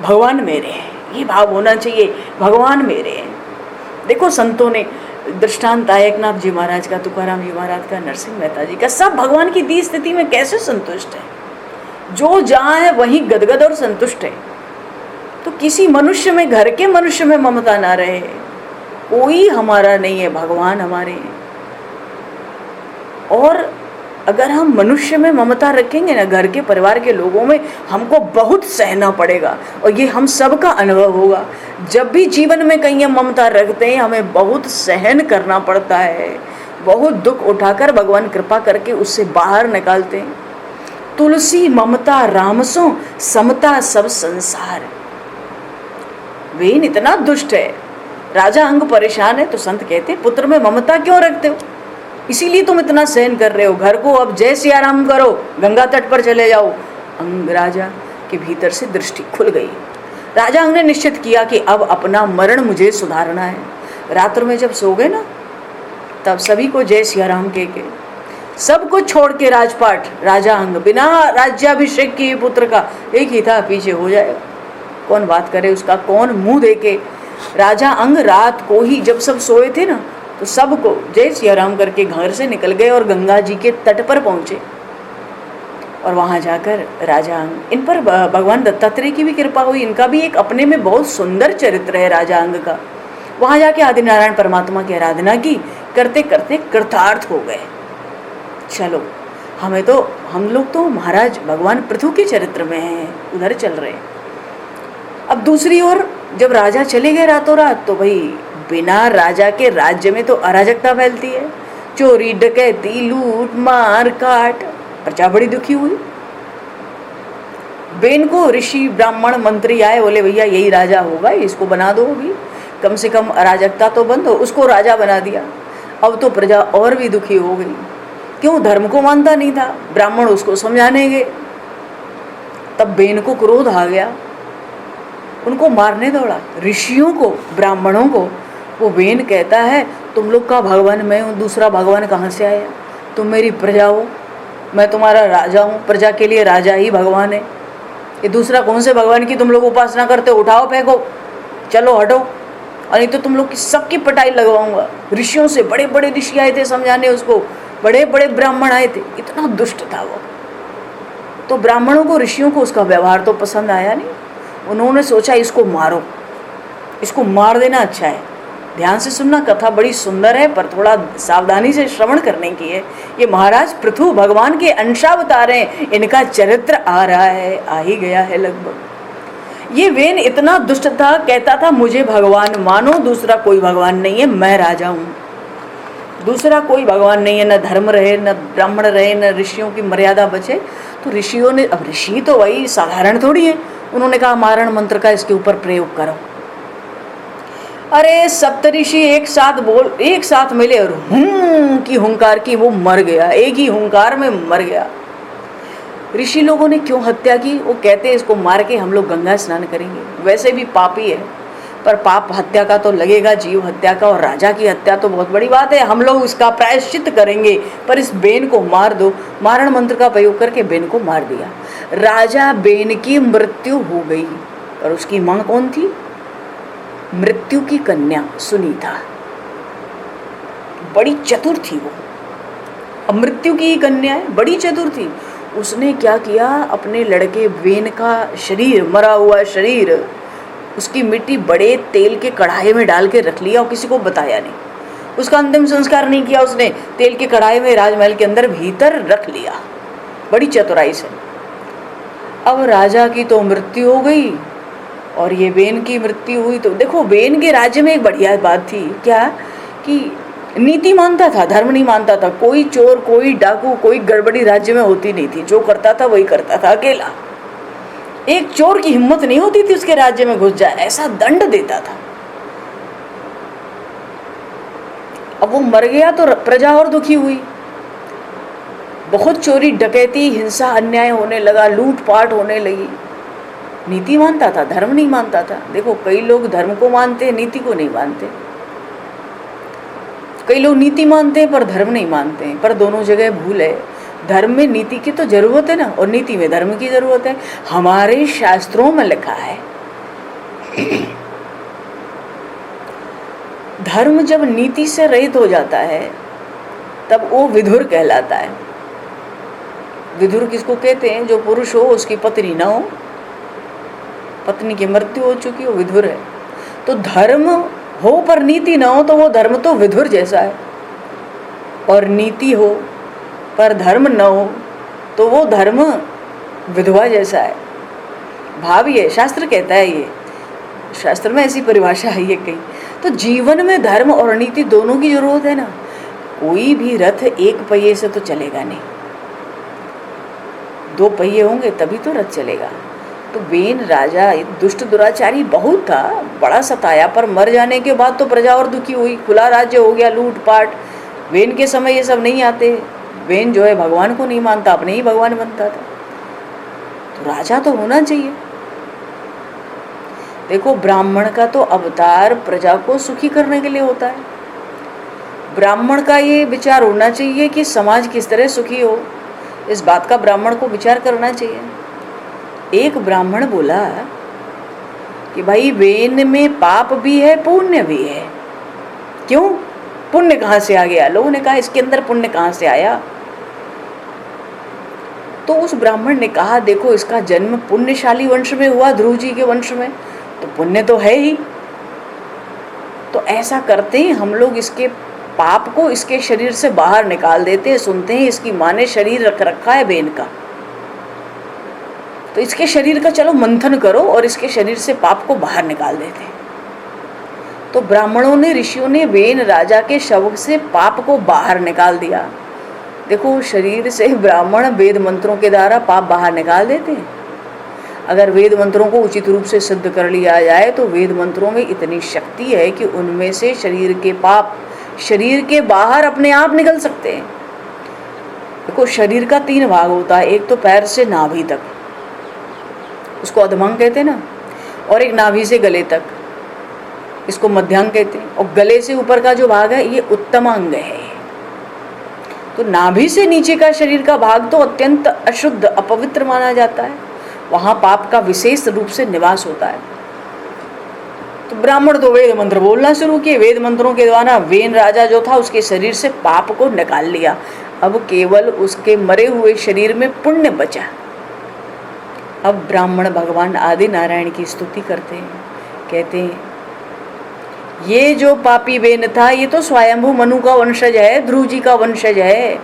भगवान मेरे हैं, ये भाव होना चाहिए, भगवान मेरे हैं। देखो संतों ने दृष्टांत आया एकनाथ जी महाराज का, तुकाराम जी महाराज का, नरसिंह मेहता जी का, सब भगवान की दी स्थिति में कैसे संतुष्ट है, जो जहाँ है वहीं गदगद और संतुष्ट है। तो किसी मनुष्य में, घर के मनुष्य में ममता ना रहे, कोई हमारा नहीं है, भगवान हमारे हैं। और अगर हम मनुष्य में ममता रखेंगे ना, घर के परिवार के लोगों में, हमको बहुत सहना पड़ेगा और ये हम सब का अनुभव होगा। जब भी जीवन में कहीं हम ममता रखते हैं हमें बहुत सहन करना पड़ता है, बहुत दुख उठाकर भगवान कृपा करके उससे बाहर निकालते हैं। तुलसी ममता रामसो समता सब संसार। वेन इतना दुष्ट है, राजा अंग परेशान है तो संत कहते हैं पुत्र में ममता क्यों रखते हो, इसीलिए तुम इतना सहन कर रहे हो। घर को अब जय सिया राम करो, गंगा तट पर चले जाओ। अंग राजा के भीतर से दृष्टि खुल गई। राजा अंग ने निश्चित किया कि अब अपना मरण मुझे सुधारना है। रात्र में जब सो गए ना, तब सभी को जय सिया राम के सब कुछ छोड़ के राजपाट, राजा अंग बिना राज्याभिषेक के पुत्र का एक ही था, पीछे हो जाएगा, कौन बात करे उसका, कौन मुंह देखे। राजा अंग रात को ही जब सब सोए थे ना, तो सबको जय सिया राम करके घर से निकल गए और गंगा जी के तट पर पहुंचे। और वहां जाकर राजा अंग, इन पर भगवान दत्तात्रेय की भी कृपा हुई, इनका भी एक अपने में बहुत सुंदर चरित्र है राजा अंग का। वहां जाके आदिनारायण परमात्मा की आराधना की, करते करते कृतार्थ हो गए। चलो हम लोग तो महाराज भगवान पृथु के चरित्र में हैं, उधर चल रहे हैं। अब दूसरी ओर जब राजा चले गए रातों रात, तो भाई बिना राजा के राज्य में तो अराजकता फैलती है, चोरी डकैती लूट मार काट, प्रजा बड़ी दुखी हुई। बेन को ऋषि ब्राह्मण मंत्री आए, बोले भैया यही राजा होगा, इसको बना दो, भी कम से कम अराजकता तो बंद हो। उसको राजा बना दिया। अब तो प्रजा और भी दुखी हो गई, क्यों, धर्म को मानता नहीं था। ब्राह्मण उसको समझाने गए, तब बेन को क्रोध आ गया, उनको मारने दौड़ा, ऋषियों को ब्राह्मणों को। वो वेन कहता है तुम लोग का भगवान मैं हूँ, दूसरा भगवान कहाँ से आया? तुम मेरी प्रजा हो, मैं तुम्हारा राजा हूँ, प्रजा के लिए राजा ही भगवान है। ये दूसरा कौन से भगवान की तुम लोग उपासना करते हो? उठाओ फेंको, चलो हटो, और नहीं तो तुम लोग की सबकी पटाई लगवाऊंगा। ऋषियों से बड़े बड़े ऋषि आए थे समझाने उसको, बड़े बड़े ब्राह्मण आए थे, इतना दुष्ट था वो। तो ब्राह्मणों को, ऋषियों को उसका व्यवहार तो पसंद आया नहीं। उन्होंने सोचा इसको मारो, इसको मार देना अच्छा है। ध्यान से सुनना, कथा बड़ी सुंदर है पर थोड़ा सावधानी से श्रवण करने की है। ये महाराज पृथु भगवान के अंशावतार हैं, इनका चरित्र आ रहा है, आ ही गया है लगभग। ये वेन इतना दुष्ट था, कहता था मुझे भगवान मानो, दूसरा कोई भगवान नहीं है, मैं राजा हूँ, दूसरा कोई भगवान नहीं है, न धर्म रहे, न ब्राह्मण रहे, न ऋषियों की मर्यादा बचे। तो ऋषियों ने, अब ऋषि तो वही साधारण थोड़ी है, उन्होंने कहा मारण मंत्र का इसके ऊपर प्रयोग करो। अरे सप्तऋषि एक साथ मिले और की हुंकार की, वो मर गया, एक ही हुंकार में मर गया। ऋषि लोगों ने क्यों हत्या की? वो कहते हैं इसको मार के हम लोग गंगा स्नान करेंगे। वैसे भी पापी है, पर पाप हत्या का तो लगेगा, जीव हत्या का, और राजा की हत्या तो बहुत बड़ी बात है, हम लोग इसका प्रायश्चित करेंगे, पर इस बेन को मार दो। मारण मंत्र का प्रयोग करके बेन को मार दिया। राजा बेन की मृत्यु हो गई, और उसकी मां कौन थी? मृत्यु की कन्या सुनीता। बड़ी चतुर थी वो, अब मृत्यु की कन्या है, बड़ी चतुर थी। उसने क्या किया, अपने लड़के वेन का शरीर, मरा हुआ शरीर, उसकी मिट्टी बड़े तेल के कढ़ाई में डाल के रख लिया और किसी को बताया नहीं। उसका अंतिम संस्कार नहीं किया उसने, तेल के कढ़ाई में राजमहल के अंदर भीतर रख लिया, बड़ी चतुराई से। अब राजा की तो मृत्यु हो गई और ये वेन की मृत्यु हुई। तो देखो वेन के राज्य में एक बढ़िया बात थी क्या, कि नीति मानता था, धर्म नहीं मानता था। कोई चोर, कोई डाकू, कोई गड़बड़ी राज्य में होती नहीं थी, जो करता था वही करता था अकेला। एक चोर की हिम्मत नहीं होती थी उसके राज्य में घुस जाए, ऐसा दंड देता था। अब वो मर गया तो प्रजा और दुखी हुई, बहुत चोरी डकैती, हिंसा, अन्याय होने लगा, लूटपाट होने लगी। नीति मानता था, धर्म नहीं मानता था। देखो कई लोग धर्म को मानते हैं, नीति को नहीं मानते। कई लोग नीति मानते हैं पर धर्म नहीं मानते हैं, पर दोनों जगह भूल है। धर्म में नीति की तो जरूरत है ना, और नीति में धर्म की जरूरत है। हमारे शास्त्रों में लिखा है धर्म जब नीति से रहित हो जाता है तब वो विधुर कहलाता है। विधुर किसको कहते हैं? जो पुरुष हो उसकी पत्नी ना हो, पत्नी की मृत्यु हो चुकी हो, विधुर है। तो धर्म हो पर नीति ना हो तो वो धर्म तो विधुर जैसा है, और नीति हो पर धर्म न हो तो वो धर्म विधवा जैसा है। भाव ये शास्त्र कहता है, ये शास्त्र में ऐसी परिभाषा है ये कहीं। तो जीवन में धर्म और नीति दोनों की जरूरत है ना। कोई भी रथ एक पहिए से तो चलेगा नहीं, दो पहिए होंगे तभी तो रथ चलेगा। तो वेन राजा दुष्ट दुराचारी बहुत था, बड़ा सताया, पर मर जाने के बाद तो प्रजा और दुखी हुई, खुला राज्य हो गया, लूटपाट। वेन के समय ये सब नहीं आते। वेन जो है भगवान को नहीं मानता, अपने ही भगवान बनता था। तो राजा तो होना चाहिए। देखो ब्राह्मण का तो अवतार प्रजा को सुखी करने के लिए होता है। ब्राह्मण का ये विचार होना चाहिए कि समाज किस तरह सुखी हो, इस बात का ब्राह्मण को विचार करना चाहिए। एक ब्राह्मण बोला कि भाई वेन में पाप भी है, पुण्य भी है। क्यों? पुण्य कहाँ से आ गया? लोगों ने कहा इसके अंदर पुण्य कहाँ से आया? तो उस ब्राह्मण ने कहा देखो इसका जन्म पुण्यशाली वंश में हुआ, ध्रुव जी के वंश में, तो पुण्य तो है ही। तो ऐसा करते हैं हम लोग, इसके पाप को इसके शरीर से बाहर निकाल देते हैं। सुनते हैं इसकी माँ ने शरीर रख रखा है वेन का, तो इसके शरीर का चलो मंथन करो और इसके शरीर से पाप को बाहर निकाल देते हैं। तो ब्राह्मणों ने, ऋषियों ने वेन राजा के शव से पाप को बाहर निकाल दिया। देखो शरीर से ब्राह्मण वेद मंत्रों के द्वारा पाप बाहर निकाल देते हैं। अगर वेद मंत्रों को उचित रूप से सिद्ध कर लिया जाए तो वेद मंत्रों में इतनी शक्ति है कि उनमें से शरीर के पाप शरीर के बाहर अपने आप निकल सकते हैं। देखो शरीर का 3 भाग होता है, एक तो पैर से नाभि तक, उसको अधमंग कहते हैं ना, और एक नाभि से गले तक। इसको मध्यांग कहते हैं। और गले से ऊपर का जो भाग है ये उत्तमांग है। तो नाभि से नीचे का शरीर का भाग तो अत्यंत अशुद्ध अपवित्र माना जाता है, वहां पाप का विशेष रूप से निवास होता है। तो ब्राह्मण तो वेद मंत्र बोलना शुरू किए, वेद मंत्रों के द्वारा वेन राजा जो था उसके शरीर से पाप को निकाल लिया। अब केवल उसके मरे हुए शरीर में पुण्य बचा। अब ब्राह्मण भगवान आदि नारायण की स्तुति करते हैं, कहते हैं ये जो पापी वेन था ये तो स्वयंभू मनु का वंशज है, ध्रुव जी का वंशज है,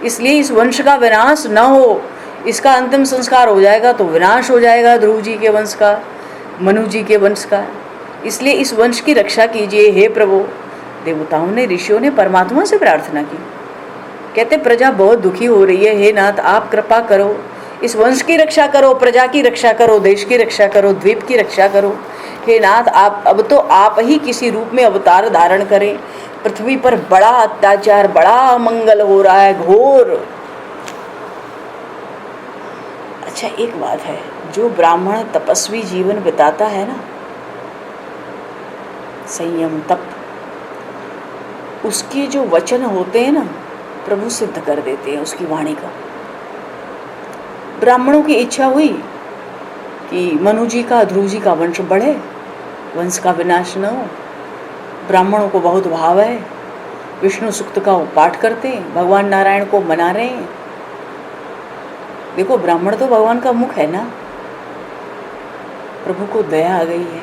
इसलिए इस वंश का विनाश न हो। इसका अंतिम संस्कार हो जाएगा तो विनाश हो जाएगा ध्रुव जी के वंश का, मनु जी के वंश का, इसलिए इस वंश की रक्षा कीजिए हे प्रभु। देवताओं ने, ऋषियों ने परमात्मा से प्रार्थना की, कहते प्रजा बहुत दुखी हो रही है, हे नाथ आप कृपा करो, इस वंश की रक्षा करो, प्रजा की रक्षा करो, देश की रक्षा करो, द्वीप की रक्षा करो। हे नाथ आप अब तो आप ही किसी रूप में अवतार धारण करें। पृथ्वी पर बड़ा अत्याचार, बड़ा अमंगल हो रहा है, घोर। अच्छा एक बात है, जो ब्राह्मण तपस्वी जीवन बिताता है ना, संयम तप, उसके जो वचन होते हैं ना प्रभु सिद्ध कर देते हैं उसकी वाणी का। ब्राह्मणों की इच्छा हुई कि मनु जी का, ध्रुव जी का वंश बढ़े, वंश का विनाश न हो। ब्राह्मणों को बहुत भाव है, विष्णु सूक्त का पाठ करते हैं, भगवान नारायण को मना रहे हैं। देखो ब्राह्मण तो भगवान का मुख है ना, प्रभु को दया आ गई है,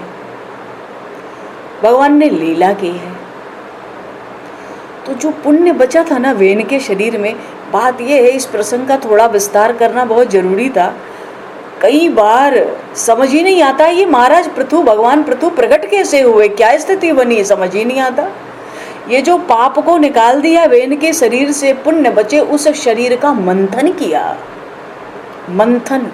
भगवान ने लीला की है। तो जो पुण्य बचा था ना वेन के शरीर में, बात यह है, इस प्रसंग का थोड़ा विस्तार करना बहुत जरूरी था। कई बार समझ ही नहीं आता ये महाराज पृथु, भगवान पृथु प्रकट कैसे हुए, क्या स्थिति बनी, समझ ही नहीं आता। ये जो पाप को निकाल दिया वेन के शरीर से, पुण्य बचे, उस शरीर का मंथन किया, मंथन।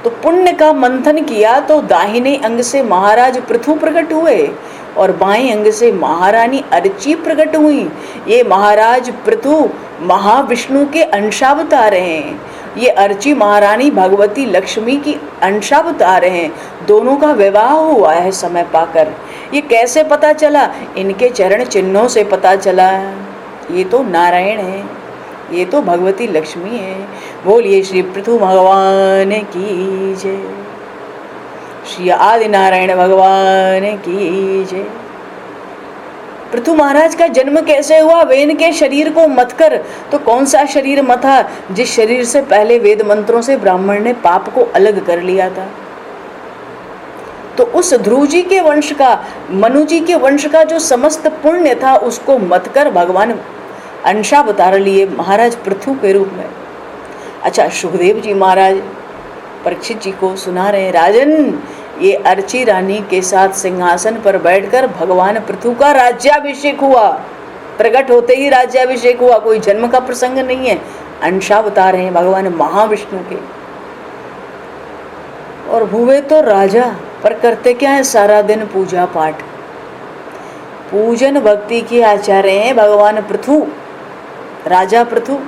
तो पुण्य का मंथन किया तो दाहिने अंग से महाराज पृथु प्रकट हुए और बाएं अंग से महारानी अर्ची प्रकट हुई। ये महाराज पृथु महाविष्णु के अंशावतार हैं, ये अर्ची महारानी भगवती लक्ष्मी की अंशावतार हैं। दोनों का विवाह हुआ है समय पाकर। ये कैसे पता चला? इनके चरण चिन्हों से पता चला। ये तो नारायण है, ये तो भगवती लक्ष्मी है। बोलिए श्री पृथु भगवान की जय, श्री आदि नारायण भगवान की जय। पृथु महाराज का जन्म कैसे हुआ? वेन के शरीर को मत कर। तो कौन सा शरीर मथा? जिस शरीर से पहले वेद मंत्रों से ब्राह्मण ने पाप को अलग कर लिया था। तो उस ध्रुव जी के वंश का, मनु जी के वंश का जो समस्त पुण्य था उसको मत कर भगवान अंशावतार लिए महाराज पृथु के रूप में। अच्छा, सुखदेव जी महाराज परीक्षित जी को सुना रहे, राजन ये अर्ची रानी के साथ सिंहासन पर बैठकर भगवान पृथु का राज्याभिषेक हुआ। प्रकट होते ही राज्याभिषेक हुआ, कोई जन्म का प्रसंग नहीं है, अंशावतार हैं भगवान महाविष्णु के। और हुए तो राजा, पर करते क्या है? सारा दिन पूजा पाठ, पूजन भक्ति के आचार्य हैं भगवान पृथु, राजा पृथु।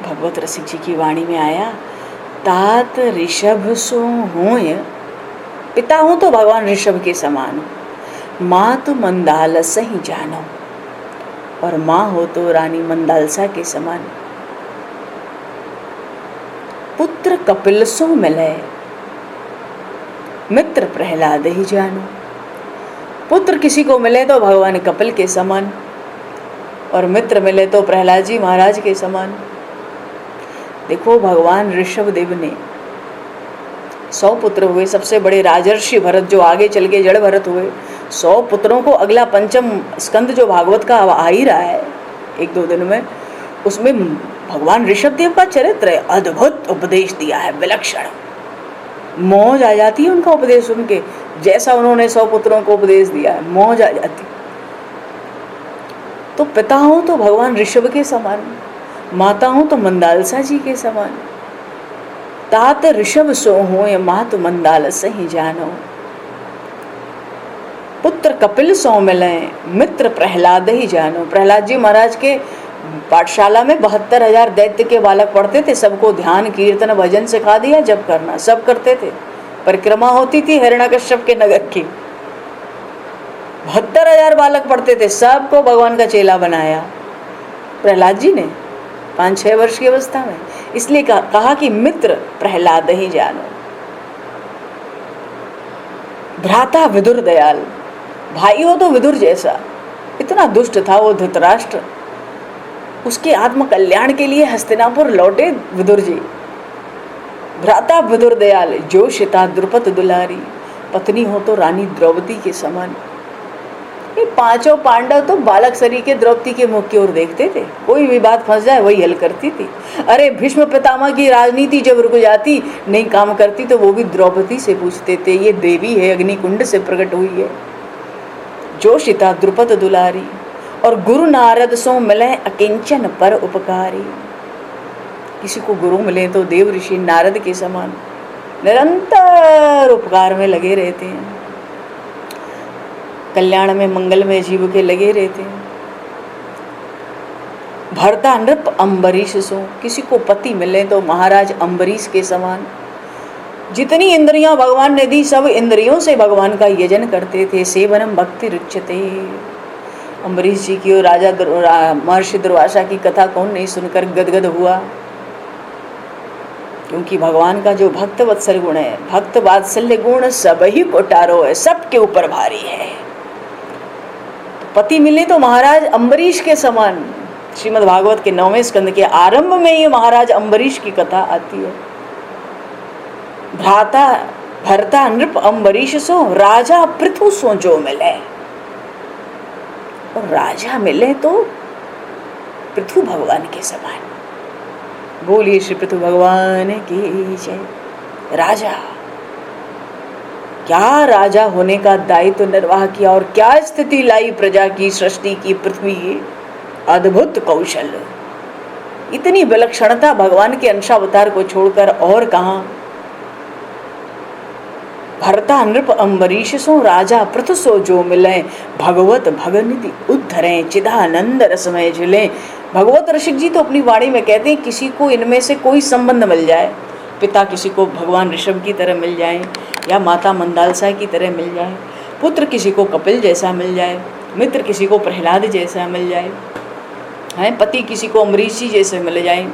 भगवत रसिक जी की वाणी में आया, तात ऋषभ सो होय, पिता हूं तो भगवान ऋषभ के समान हो, माँ तो मंदालसा ही जानो, और माँ हो तो रानी मंदालसा के समान। पुत्र कपिल सो मिले, मित्र प्रहलाद ही जानो। पुत्र किसी को मिले तो भगवान कपिल के समान, और मित्र मिले तो प्रहलाद जी महाराज के समान। देखो भगवान ऋषभ देव ने 100 पुत्र हुए, सबसे बड़े राजर्षि भरत जो आगे चल के जड़ भरत हुए। 100 पुत्रों को अगला पंचम स्कंद जो भागवत का आ ही रहा है 1-2 दिन में, उसमें भगवान ऋषभ देव का चरित्र है, अद्भुत उपदेश दिया है, विलक्षण। मौज आ जाती है उनका उपदेश सुन के, जैसा उन्होंने 100 पुत्रों को उपदेश दिया है, मौज आ जाती। तो पिता हो तो भगवान ऋषभ के समान, माता हूं तो मंदालसा जी के समान। तात ऋषभ सो हो या मात मंदालसा ही जानो। पुत्र कपिल सो मिले, मित्र प्रहलाद ही जानो। प्रहलाद जी महाराज के पाठशाला में 72,000 दैत्य के बालक पढ़ते थे, सबको ध्यान कीर्तन भजन सिखा दिया, जब करना सब करते थे। परिक्रमा होती थी हिरण्यकश्यप के नगर की। 72,000 बालक पढ़ते थे, सबको भगवान का चेला बनाया प्रहलाद जी ने 5-6 वर्ष की अवस्था में। इसलिए कहा कि मित्र प्रहलाद ही जानो। भ्राता विदुर दयाल, भाई हो तो विदुर जैसा। इतना दुष्ट था वो धृतराष्ट्र, उसके आत्म कल्याण के लिए हस्तिनापुर लौटे विदुर जी। भ्राता विदुर दयाल, जोशिता द्रुपद दुलारी, पत्नी हो तो रानी द्रौपदी के समान। ये पांचों पांडव तो बालक शरीर के द्रौपदी के मुख की ओर देखते थे, कोई भी बात फंस जाए वही हल करती थी। अरे भीष्म पितामह की राजनीति जब रुक जाती, नहीं काम करती, तो वो भी द्रौपदी से पूछते थे, ये देवी है, अग्निकुंड से प्रकट हुई है। जोशिता द्रुपद दुलारी, और गुरु नारद सो मिले अकिंचन पर उपकारी। किसी को गुरु मिले तो देव ऋषि नारद के समान निरंतर उपकार में लगे रहते हैं, कल्याण में मंगल में जीव के लगे रहते हैं। भरता नृप अम्बरीश सो, किसी को पति मिले तो महाराज अम्बरीश के समान। जितनी इंद्रियां भगवान ने दी, सब इंद्रियों से भगवान का यजन करते थे। सेवनम भक्ति रुच्यते। अम्बरीश जी की और राजा महर्षि दुर्वासा की कथा कौन नहीं सुनकर गदगद हुआ, क्योंकि भगवान का जो भक्त वत्सल गुण है, भक्त वात्सल्य गुण सब ही कोटारो है, सबके ऊपर भारी है। पति मिले तो महाराज अम्बरीश के समान। श्रीमद् भागवत के 9वें स्कंद के आरंभ में ये महाराज अम्बरीश की कथा आती है। भ्राता भरता नृप अम्बरीश सो, राजा पृथु सो जो मिले। और राजा मिले तो पृथु भगवान के समान। बोलिए श्री पृथु भगवान की जय। राजा, क्या राजा होने का दायित्व निर्वाह किया और क्या स्थिति लाई प्रजा की, सृष्टि की, पृथ्वी की। अद्भुत कौशल, इतनी विलक्षणता भगवान के अंशावतार को छोड़कर और कहां। भरता नृप अम्बरीश सो, राजा पृथु सो जो मिले। भगवत भगनिधि उद्धरे, चिदानंद रसमय झिले। भगवत रसिक जी तो अपनी वाणी में कहते हैं, किसी को इनमें से कोई संबंध मिल जाए, पिता किसी को भगवान ऋषभ की तरह मिल जाए, या माता मंदालसा की तरह मिल जाए, पुत्र किसी को कपिल जैसा मिल जाए, मित्र किसी को प्रहलाद जैसा मिल जाए, है पति किसी को अम्बरीश जी जैसे मिल जाए,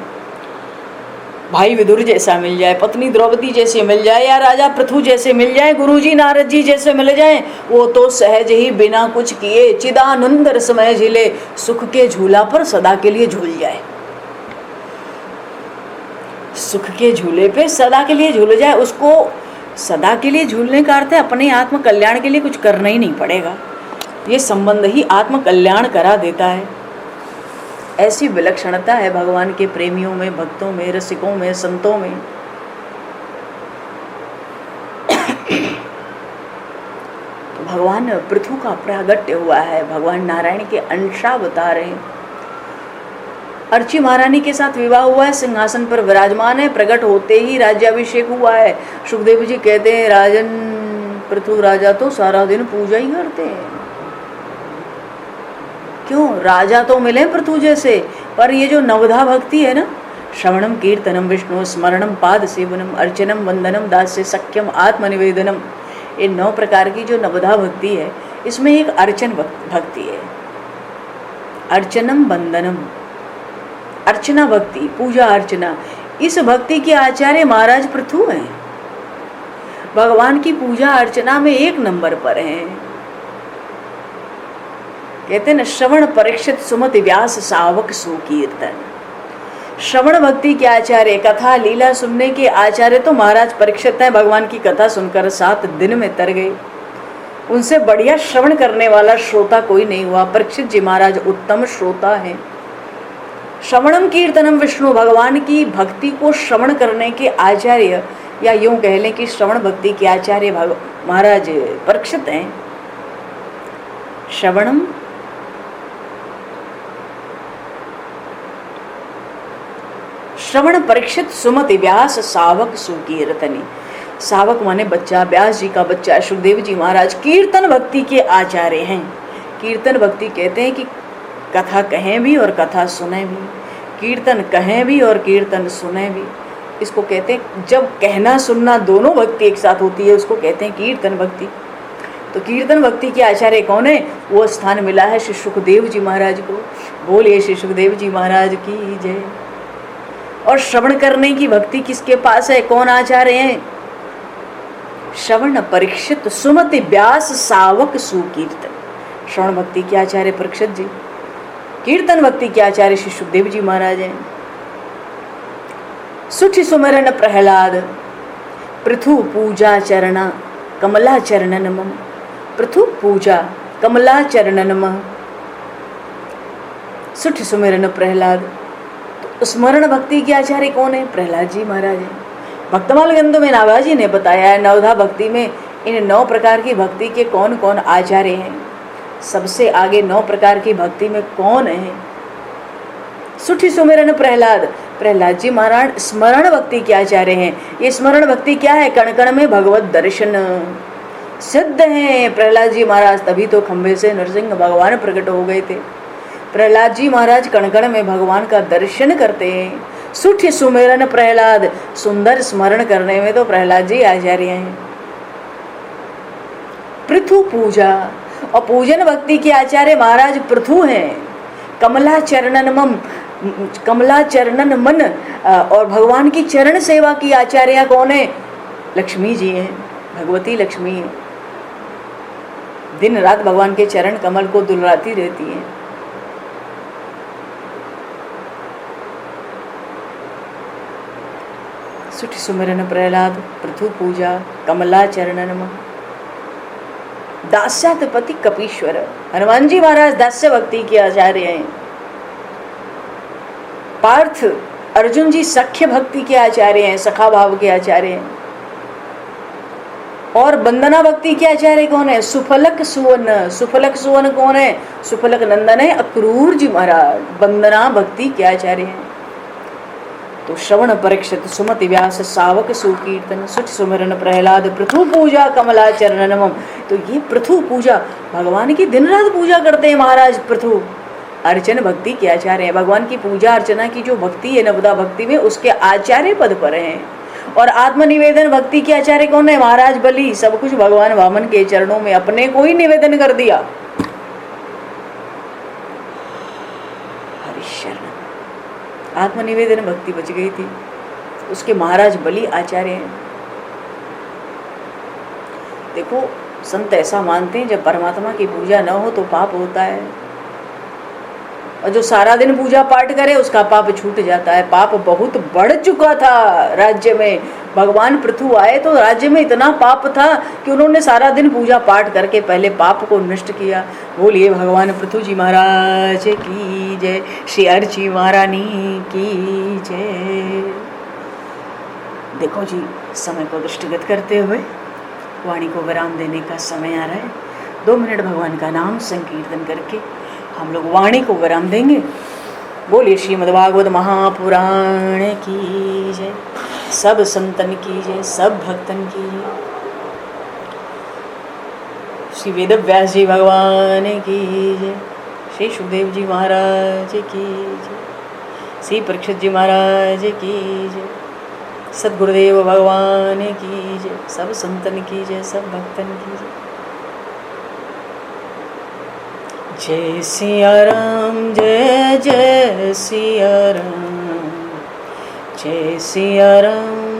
भाई विदुर जैसा मिल जाए, पत्नी द्रौपदी जैसे मिल जाए, या राजा पृथु जैसे मिल जाए, गुरुजी नारद जी जैसे मिल जाए, वो तो सहज ही बिना कुछ किए चिदानंद रसमय झिले, सुख के झूला पर सदा के लिए झूल जाए। सुख के झूले पे सदा के लिए झूल जाए। उसको सदा के लिए झूलने का अर्थ है अपने आत्म कल्याण के लिए कुछ करना ही नहीं पड़ेगा, ये संबंध ही आत्म कल्याण करा देता है। ऐसी विलक्षणता है भगवान के प्रेमियों में, भक्तों में, रसिकों में, संतों में। तो भगवान पृथु का प्रागट्य हुआ है, भगवान नारायण के अंशावतार हैं। अर्ची महारानी के साथ विवाह हुआ है, सिंहासन पर विराजमान है, प्रकट होते ही राज्याभिषेक हुआ है। सुखदेव जी कहते हैं, राजन पृथु राजा तो सारा दिन पूजा ही करते हैं। क्यों? राजा तो मिले पृथु जैसे, पर ये जो नवधा भक्ति है ना, श्रवणम कीर्तनम विष्णु स्मरणम पाद सेवनम अर्चनम वंदनम दास्य सख्यम आत्मनिवेदनम, ये 9 प्रकार की जो नवधा भक्ति है, इसमें एक अर्चन भक्ति है। अर्चनम वंदनम, अर्चना भक्ति, पूजा अर्चना, इस भक्ति के आचार्य महाराज पृथु हैं। भगवान की पूजा अर्चना में 1 नंबर पर हैं। कहते हैं न, श्रवण परीक्षित सुमति व्यास सावक सुकीर्तन। श्रवण भक्ति के आचार्य, कथा लीला सुनने के आचार्य तो महाराज परीक्षित हैं। भगवान की कथा सुनकर 7 दिन में तर गए। उनसे बढ़िया श्रवण करने वाला श्रोता कोई नहीं हुआ। परीक्षित जी महाराज उत्तम श्रोता हैं। श्रवणम कीर्तनम विष्णु, भगवान की भक्ति को श्रवण करने के आचार्य, या यूं कह लें कि श्रवण भक्ति के आचार्य महाराज परीक्षित हैं। श्रवणम श्रवण परीक्षित सुमति व्यास सावक सुकीर्तनी। सावक माने बच्चा, व्यास जी का बच्चा सुखदेव जी महाराज कीर्तन भक्ति के आचार्य हैं। कीर्तन भक्ति कहते हैं कि कथा कहें भी और कथा सुने भी, कीर्तन कहें भी और कीर्तन सुने भी। इसको कहते हैं, जब कहना सुनना दोनों भक्ति एक साथ होती है उसको कहते हैं कीर्तन भक्ति। तो कीर्तन भक्ति के आचार्य कौन है? वो स्थान मिला है श्री सुखदेव जी महाराज को। बोलिए श्री सुखदेव जी महाराज की जय। और श्रवण करने की भक्ति किसके पास है? कौन आचार्य हैं? श्रवण परीक्षित सुमति व्यास सावक सुकीर्तन। श्रवण भक्ति के आचार्य परीक्षित जी, कीर्तन भक्ति के आचार्य श्री सुखदेव जी महाराज हैं। सुठि सुमिरन प्रहलाद पृथु पूजा चरणा कमला चरणन मम। पृथु पूजा कमला चरणन मम। सुठि सुमिरन प्रहलाद। तो स्मरण भक्ति के आचार्य कौन है? प्रहलाद जी महाराज हैं। भक्तमाल ग्रंथ में नाभाजी ने बताया है नवधा भक्ति में इन 9 प्रकार की भक्ति के कौन कौन आचार्य हैं। सबसे आगे 9 प्रकार की भक्ति में कौन है? सुठि सुमिरन प्रहलाद। प्रहलाद जी महाराज स्मरण भक्ति के आचार्य हैं। ये स्मरण भक्ति क्या है? कण कण में भगवत दर्शन सिद्ध है प्रहलाद जी महाराज, तभी तो खंभे से नरसिंह भगवान प्रकट हो गए थे। प्रहलाद जी महाराज कण कण में भगवान का दर्शन करते हैं। सुठि सुमिरन प्रहलाद, सुंदर स्मरण करने में तो प्रहलाद जी आचार्य हैं। पृथु पूजा, और पूजन भक्ति के आचार्य महाराज पृथु हैं। कमला चरणन मम, कमला चरणन मन, और भगवान की चरण सेवा की आचार्य कौन है? लक्ष्मी जी हैं, भगवती लक्ष्मी है। दिन रात भगवान के चरण कमल को दुलराती रहती है। सुठि सुमिरन प्रहलाद पृथु पूजा कमला चरणन मम। दास्यातपति कपीश्वर, हनुमान जी महाराज दास्य भक्ति के आचार्य हैं। पार्थ अर्जुन जी सख्य भक्ति के आचार्य हैं, सखा भाव के आचार्य हैं। और वंदना भक्ति के आचार्य कौन है? सुफलक सुवन। सुफलक सुवन कौन है? सुफलक नंदन है अक्रूर जी महाराज, वंदना भक्ति के आचार्य हैं। तो श्रवण परीक्षित सुमति व्यास सावक सुकीर्तन सुठि सुमिरन प्रहलाद पृथु पूजा कमला चरणन मम। तो ये पृथु पूजा, भगवान की दिन रात पूजा करते हैं महाराज पृथु। अर्चन भक्ति के आचार्य हैं। भगवान की पूजा अर्चना की जो भक्ति है नवदा भक्ति में, उसके आचार्य पद पर हैं। और आत्मनिवेदन भक्ति के आचार्य कौन है? महाराज बलि। सब कुछ भगवान वामन के चरणों में अपने को ही निवेदन कर दिया। हरिशरण आत्मनिवेदन भक्ति बच गई थी, उसके महाराज बलि आचार्य हैं। देखो संत ऐसा मानते हैं जब परमात्मा की पूजा न हो तो पाप होता है, और जो सारा दिन पूजा पाठ करे उसका पाप छूट जाता है। पाप बहुत बढ़ चुका था राज्य में। भगवान पृथु आए तो राज्य में इतना पाप था कि उन्होंने सारा दिन पूजा पाठ करके पहले पाप को नष्ट किया। बोलिए भगवान पृथु जी महाराज की जय, श्री अर्ची महारानी की जय। देखो जी, समय को दृष्टिगत करते हुए वाणी को विराम देने का समय आ रहा है। 2 मिनट भगवान का नाम संकीर्तन करके हम लोग वाणी को विराम देंगे। बोलिए श्रीमद्भागवत महापुराण की जय, सब संतन की जय, सब भक्तन की जय। श्री वेद व्यास जी भगवान की जय, श्री सुखदेव जी महाराज की जय, श्री परीक्षित जी महाराज की जय, सद्गुरुदेव भगवान की जय, सब संतन की जय, सब भक्तन की जय। जय सिया राम, जय जय सिया राम, जय सिया राम,